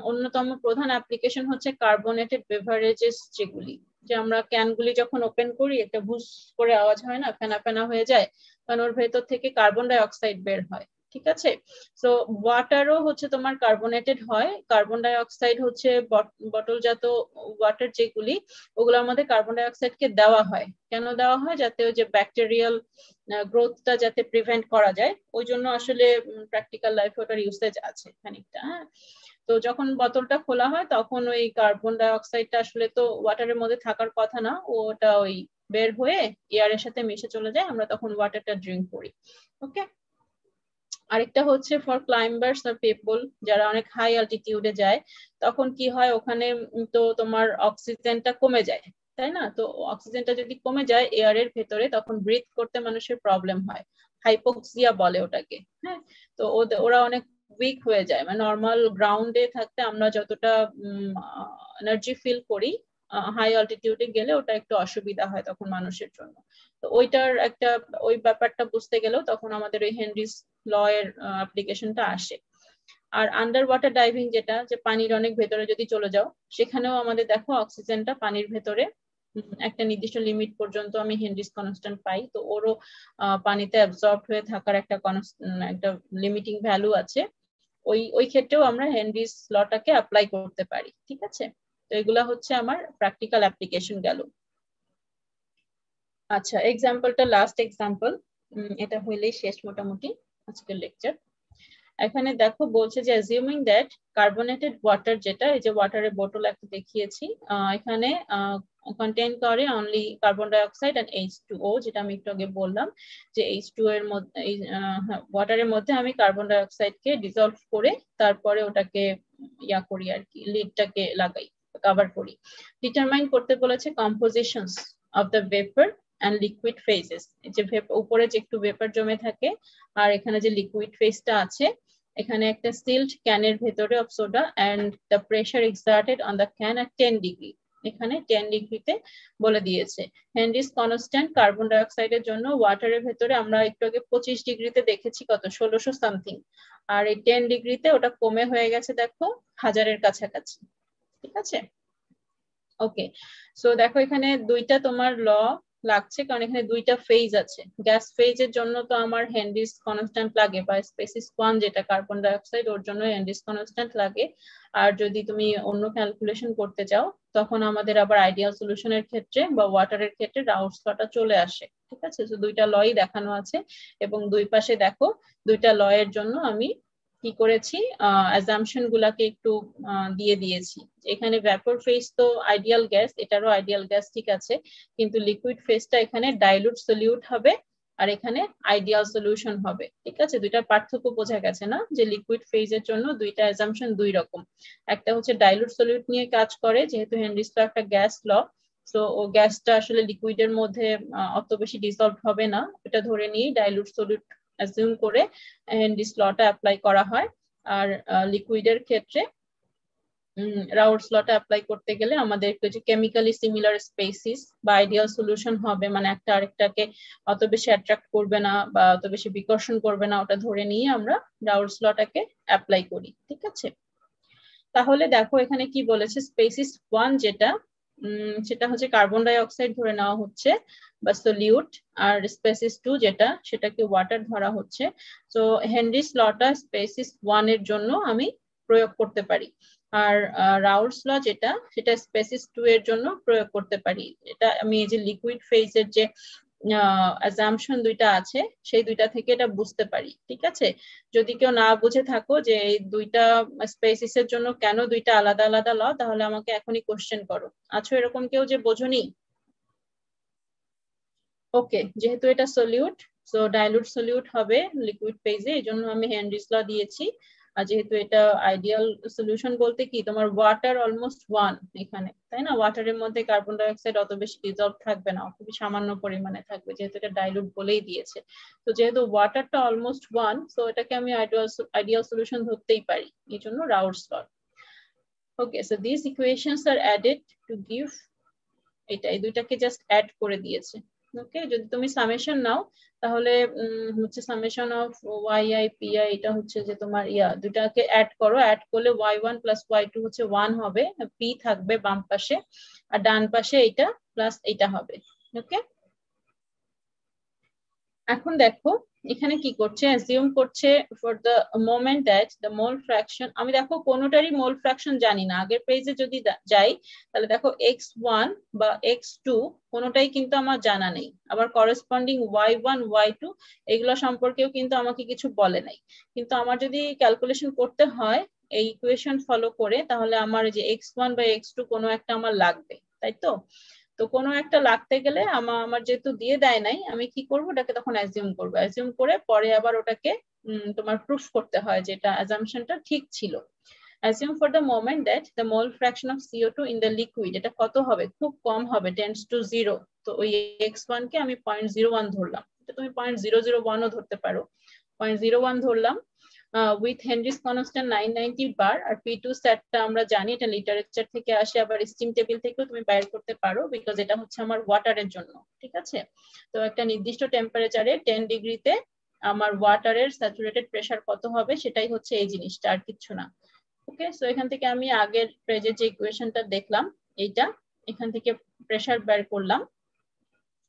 Speaker 1: অন্যতম প্রধান অ্যাপ্লিকেশন হচ্ছে কার্বোনেটেড বেভারেজেস, যেগুলি যে আমরা ক্যানগুলি যখন ওপেন করি একটা ভুস করে আওয়াজ হয় না, ফেনা ফেনা হয়ে যায়, কারণ ওর ভেতর থেকে কার্বন ডাই অক্সাইড বের হয়, ঠিক আছে? সো ওয়াটারও হচ্ছে তোমার কার্বোনেটেড হয়, কার্বন ডাই অক্সাইড হচ্ছে বটলজাত ওয়াটার যেগুলি, ওগুলোর মধ্যে কার্বন ডাই অক্সাইডকে দেওয়া হয়। কেন দেওয়া হয়? যাতে ওই যে ব্যাকটেরিয়াল গ্রোথটা যাতে প্রিভেন্ট করা যায়, ওই জন্য আসলে প্র্যাকটিক্যাল লাইফে ওটার ইউসেজ আছে খানিকটা। হ্যাঁ, তো যখন বোতলটা খোলা হয় তখন ওই কার্বন ডাই অক্সাইডটা আসলে তো ওয়াটারের মধ্যে থাকার কথা না, ওটা ওই বের হয়ে এয়ারের সাথে মিশে চলে যায়, আমরা তখন ওয়াটারটা ড্রিঙ্ক করি। ওকে, আরেকটা হচ্ছে ফর ক্লাইম্বার্স আর পিপল, যারা অনেক হাই অ্যালটিটিউডে যায়, তখন কি হয় ওখানে তো তোমার অক্সিজেনটা কমে যায়, তাই না? তো অক্সিজেনটা যদি কমে যায় এয়ারের ভেতরে, তখন ব্রিথ করতে মানুষের প্রবলেম হয়, হাইপোক্সিয়া বলে ওটাকে। হ্যাঁ, তো ওরা অনেক উইক হয়ে যায়, মানে নর্মাল গ্রাউন্ডে থাকতে আমরা যতটা এনার্জি ফিল করি, হাই অল্টিটিউডে গেলে ওটা একটু অসুবিধা হয় তখন মানুষের জন্য। তো ওইটার একটা ওই ব্যাপারটা বুঝতে গেলেও তখন আমাদের ওই হেনরিস ল এর অ্যাপ্লিকেশনটা আসে। আর আন্ডার ওয়াটার ডাইভিং যেটা, যে পানির অনেক ভেতরে যদি চলে যাও, সেখানেও আমাদের দেখো অক্সিজেনটা পানির ভেতরে একটা নির্দিষ্ট লিমিট পর্যন্ত আমি হেনরিস কনস্ট্যান্ট পাই, তো ওরও পানিতে অ্যাবজর্ব হয়ে থাকার একটা একটা লিমিটিং ভ্যালু আছে। ওই ক্ষেত্রেও আমরা হেনরিস লটাকে অ্যাপ্লাই করতে পারি, ঠিক আছে? তো এগুলা হচ্ছে আমার প্র্যাকটিক্যাল অ্যাপ্লিকেশন গেল। আচ্ছা, এক্সাম্পলটা লাস্ট এক্সাম্পল, এটা হইলেই শেষ মোটামুটি আজকের লেকচার। এখানে দেখো বলছে যে অ্যাজিউমিং দ্যাট কার্বনেটেড ওয়াটার, যেটা এই যে ওয়াটারের বোতল একটা দেখিয়েছি, এখানে কন্টেইন করে only carbon dioxide and H2O, যেটা আমি একটু আগে বললাম যে H2O এর মধ্যে ওয়াটারের মধ্যে আমি কার্বন ডাই অক্সাইডকে ডিসলভ করে তারপরে ওটাকে ইয়া করি আর কি, লিডটাকে লাগাই, কভার করি। ডিটারমাইন করতে বলেছে compositions of the vapour and liquid phases, যে উপরে যে একটু ভেপার জমে থাকে আর এখানে যে লিকুইড ফেজটা আছে, এখানে একটা সিল্ড ক্যানের ভেতরে of soda and the pressure exerted on the can at 10 degree, এখানে 10 ডিগ্রিতে বলে দিয়েছে। হেনরিস কনস্ট্যান্ট কার্বন ডাই অক্সাইডের জন্য ওয়াটারের ভেতরে আমরা একটু আগে 25 ডিগ্রিতে দেখেছি কত 1600 সামথিং, আর এই 10 ডিগ্রিতে ওটা কমে হয়ে গেছে দেখো 1000-এর কাছাকাছি। ঠিক আছে, ওকে। সো দেখো এখানে দুইটা তোমার ল লাগছে, কারণ এখানে দুইটা ফেজ আছে। গ্যাস ফেজের জন্য তো আমার হেনরিস কনস্ট্যান্ট লাগে, বা স্পেসিস 1 যেটা কার্বন ডাই অক্সাইড, ওর জন্য হেনরিস কনস্ট্যান্ট লাগে। আর যদি তুমি অন্য ক্যালকুলেশন করতে চাও তখন আমাদের আবার আইডিয়াল সলিউশনের ক্ষেত্রে বা ওয়াটারের ক্ষেত্রে রাউলস লটা চলে আসে। ঠিক আছে, তো দুইটা লই দেখানো আছে এবং দুই পাশে দেখো দুইটা ল এর জন্য আমি কি করেছি, অ্যাজাম্পশন গুলাকে একটু দিয়ে দিয়েছি। এখানে ভ্যাপর ফেজ তো আইডিয়াল গ্যাস, এটারও আইডিয়াল গ্যাস ঠিক আছে, কিন্তু লিকুইড ফেজটা এখানে ডাইলুট সলিউট হবে আর এখানে আইডিয়াল সলিউশন হবে। ঠিক আছে, দুইটার পার্থক্য বোঝা গেছে না, যে লিকুইড ফেজের জন্য দুইটা অ্যাজাম্পশন দুই রকম। একটা হচ্ছে ডাইলুট সলিউট নিয়ে কাজ করে, যেহেতু হেনরিস ল একটা গ্যাস ল, তো ও গ্যাসটা আসলে লিকুইডের মধ্যে অত বেশি ডিসলভ হবে না, এটা ধরে নিয়ে ডাইলুট সলিউট অ্যাজিউম করে হেনরিস লটা অ্যাপ্লাই করা হয়। আর লিকুইডের ক্ষেত্রে রাউলস লটা অ্যাপ্লাই করতে গেলে আমাদের কিছু কেমিক্যালি সিমিলার স্পেসিস বা আইডিয়াল সলিউশন হবে, মানে একটা আরেকটাকে অত বেশি অ্যাট্রাক্ট করবে না বা অত বেশি বিকর্ষণ করবে না, ওটা ধরে নিয়ে আমরা রাউলস লটাকে অ্যাপ্লাই করি। ঠিক আছে, তাহলে দেখো এখানে কি বলেছে, স্পেসিস 1 যেটা সেটা হচ্ছে কার্বন ডাই অক্সাইড ধরে নেওয়া হচ্ছে বা সলিউট, আর স্পেসিস 2 যেটা সেটাকে ওয়াটার ধরা হচ্ছে। তো হেনরিস লটা স্পেসিস 1 এর জন্য আমি প্রয়োগ করতে পারি, আর রাউলস ল যেটা সেটা স্পেসিস 2 এর জন্য প্রয়োগ করতে পারি। এটা আমি এই যে লিকুইড ফেজের যে অ্যাজাম্পশন দুইটা আছে সেই দুইটা থেকে এটা বুঝতে পারি। ঠিক আছে, যদি কেউ না বুঝে থাকো যে এই দুইটা স্পেসিসের জন্য কেন দুইটা আলাদা আলাদা ল, তাহলে আমাকে এখনই কোশ্চেন করো। আছো এরকম কেউ যে বোঝনি? ওকে, যেহেতু এটা সলিউট, সো ডাইলুট সলিউট হবে লিকুইড ফেজে, এই জন্য আমি হেনরিস ল দিয়েছি। আর যেহেতু এটা আইডিয়াল সলিউশন বলতে কি, তোমার ওয়াটার অলমোস্ট 1 এখানে, তাই না? ওয়াটারের মধ্যে কার্বন ডাই অক্সাইড অত বেশি ডিসলভ থাকবে না, খুবই সামান্য পরিমাণে থাকবে, যেহেতু এটা ডাইলুট বলেই দিয়েছে। তো যেহেতু ওয়াটারটা অলমোস্ট 1, সো এটাকে আমি আইডিয়াল সলিউশন ধরতেই পারি, এই জন্য Raoult's law. Okay, so this equations are added to give, এটা এই দুইটাকে জাস্ট অ্যাড করে দিয়েছে। ওকে, যদি তুমি সামেশন নাও তাহলে হচ্ছে সামেশন অফ y1 pi, এটা হচ্ছে যে তোমার দুটাকে অ্যাড করো, অ্যাড করলে y1 প্লাস y2 হচ্ছে 1 হবে, p থাকবে বাম পাশে আর ডান পাশে এটা প্লাস এটা হবে। ওকে, এখন দেখো এখানে কি করছে, অ্যাজিউম করছে for the moment that the mole fraction, আমি দেখো কোনোটারই মোল ফ্র্যাকশন জানি না, আগের পেজে যদি যাই তাহলে দেখো x1 বা x2 কোনোটাই কিন্তু আমার জানা নেই, আবার করেসপন্ডিং y1 y2 এগুলো সম্পর্কেও কিন্তু আমাকে কিছু বলে নাই। কিন্তু আমার যদি ক্যালকুলেশন করতে হয় এই ইকুয়েশন ফলো করে, তাহলে আমার যে x1 বা x2 কোনো একটা আমার লাগবে, তাই তো? তো কোনো একটা লাগতে গেলে আমার যেহেতু দিয়ে দেয় নাই, আমি কি করব, ওটাকে তখন অ্যাজিউম করব, অ্যাজিউম করে পরে আবার ওটাকে তোমার প্রুফ করতে হয় যে এটা অ্যাজাম্পশনটা ঠিক ছিল। Assume for the moment that the mole fraction of CO2 in the liquid, এটা কত হবে, খুব কম হবে, tends to 0, তো ওই x1 কে আমি 0.01 ধরলাম, এটা তুমি 0.001 ও ধরতে পারো, 0.01 ধরলাম। উইথ হেনরিস কনস্ট্যান্ট 990 বার, আর P2 সেটটা আমরা জানি এটা লিটারেচার থেকে আসে, আবার স্টিম টেবিল থেকেও তুমি বাইর করতে পারো, বিকজ এটা হচ্ছে আমার ওয়াটারের জন্য। ঠিক আছে, তো একটা নির্দিষ্ট টেম্পারেচারে 10 ডিগ্রিতে আমার ওয়াটারের স্যাচুরেটেড প্রেসার কত হবে, সেটাই হচ্ছে এই জিনিসটা, আর কিছু না। ওকে, সো এখান থেকে আমি আগের পেজে যে ইকুয়েশনটা দেখলাম এইটা, এখান থেকে প্রেসার বের করলাম,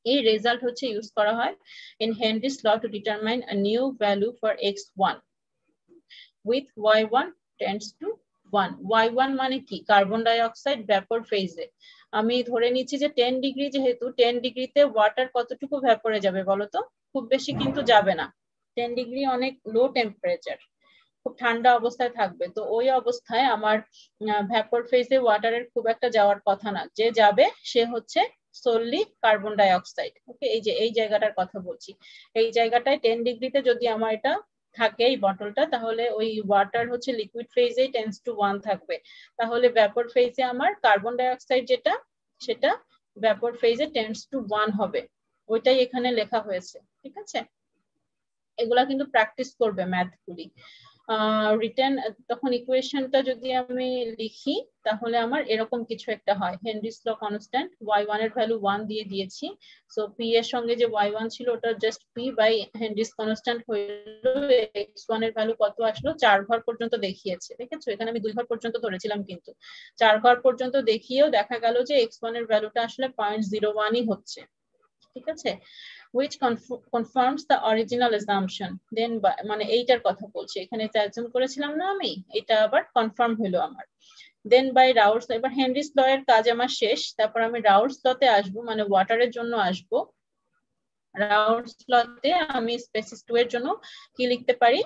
Speaker 1: এই রেজাল্ট হচ্ছে ইউজ করা হয় in Henry's law to determine a new value for x1 with y1 tends to y1 মানে কি কার্বন ডাই অক্সাইড ভ্যাপর ফেজে। আমি ধরে নিচ্ছি যে 10 ডিগ্রি, যেহেতু 10 ডিগ্রিতে ওয়াটার কতটুকু ভ্যাপরে যাবে বলতো? খুব বেশি কিন্তু যাবে না। 10 ডিগ্রি অনেক লো টেম্পারেচার, খুব ঠান্ডা অবস্থায় থাকবে। তো ওই অবস্থায় আমার ভ্যাপর ফেজে ওয়াটারের খুব একটা যাওয়ার কথা না, যে যাবে সে হচ্ছে সোললি কার্বন ডাই অক্সাইড। ওকে, এই যে এই জায়গাটার কথা বলছি, এই জায়গাটায় 10 ডিগ্রিতে যদি আমার এটা থাকে এই বটলটা, তাহলে ওই ওয়াটার হচ্ছে লিকুইড ফেজে 10:1 থাকবে। তাহলে ভ্যাপর ফেজে আমার কার্বন ডাই অক্সাইড যেটা, সেটা ভ্যাপর ফেজে 10:1 হবে। ওইটাই এখানে লেখা হয়েছে, ঠিক আছে? এগুলা কিন্তু প্র্যাকটিস করবে ম্যাথগুলি। রিটেন তখন ইকুয়েশনটা যদি আমি লিখি, তাহলে আমার এরকম কিছু একটা হয়। হেনরিস ল কনস্ট্যান্ট, y1 এর ভ্যালু 1 দিয়ে দিয়েছি। সো p এর সঙ্গে যে y1 ছিল ওটা just p by Henry's constant হইলো। x1 এর ভ্যালু কত আসলো? 4 ঘর পর্যন্ত দেখিয়েছে, দেখেছো? এখানে আমি 2 ঘর পর্যন্ত ধরেছিলাম, কিন্তু 4 ঘর পর্যন্ত দেখিয়েও দেখা গেল যে x1 এর ভ্যালুটা আসলে 0.01ই হচ্ছে, ঠিক আছে? which confirms the original assumption. Then মানে এইটার কথা বলছি, এখানে তো assume করেছিলাম না আমি, এটা আবার কনফার্ম হলো আমার। দেন বাই রাউলস, এবার হেনরিস ল এর কাজ আমার শেষ। তারপর আমি রাউলস লতে আসবো, মানে ওয়াটারের জন্য আসবো। রাউলস লতে আমি স্পেসিস 2 এর জন্য কি লিখতে পারি,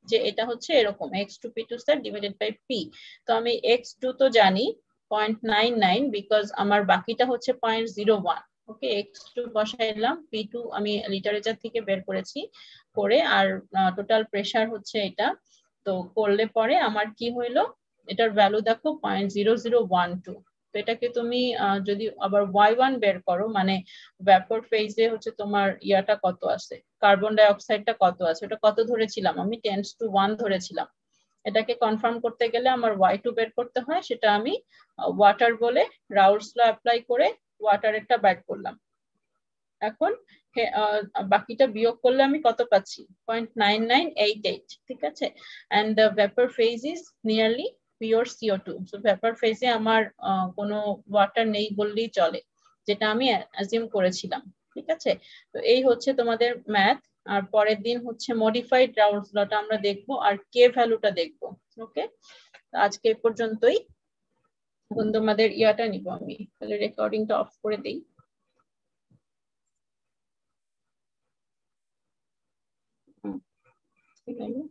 Speaker 1: যে এটা হচ্ছে এরকম x2p2 sir divided by p। তো আমি x2 তো জানি 0.99, বিকজ আমার বাকিটা হচ্ছে 0.01। ওকে, x2 বসাইলাম, p2 আমি লিটারেচার থেকে বের করেছি করে, আর টোটাল প্রেসার হচ্ছে এটা। তো করলে পরে আমার কি হইলো, এটার ভ্যালু দেখো 0.0012। তো এটাকে তুমি যদি আবার y1 বের করো, মানে ভ্যাপর ফেজে হচ্ছে তোমার ইয়াটা কত আছে, কার্বন ডাই অক্সাইডটা কত আছে, ওটা কত ধরেছিলাম আমি? 10:1 ধরেছিলাম। এটাকে কনফার্ম করতে গেলে আমার y2 বের করতে হয়, সেটা আমি ওয়াটার বলে রাউলস ল অ্যাপ্লাই করে ওয়াটারেরটা বের করলাম। এখন বাকিটা বিয়োগ করলে আমি কত পাচ্ছি? 0.9988, ঠিক আছে? and the vapor phase is nearly pure CO2. so vapor phase এ আমার কোনো ওয়াটার নেই বললেই চলে, যেটা আমি অ্যাজিউম করেছিলাম, ঠিক আছে? তো এই হচ্ছে তোমাদের ম্যাথ। আর পরের দিন হচ্ছে মডিফাইড রাউলস লটা আমরা দেখবো, আর কে ভ্যালুটা দেখবো। ওকে, আজকে এই পর্যন্তই। এখন তোমাদের ইয়াটা নিব আমি, তাহলে রেকর্ডিংটা অফ করে দিই। ঠিক আছে।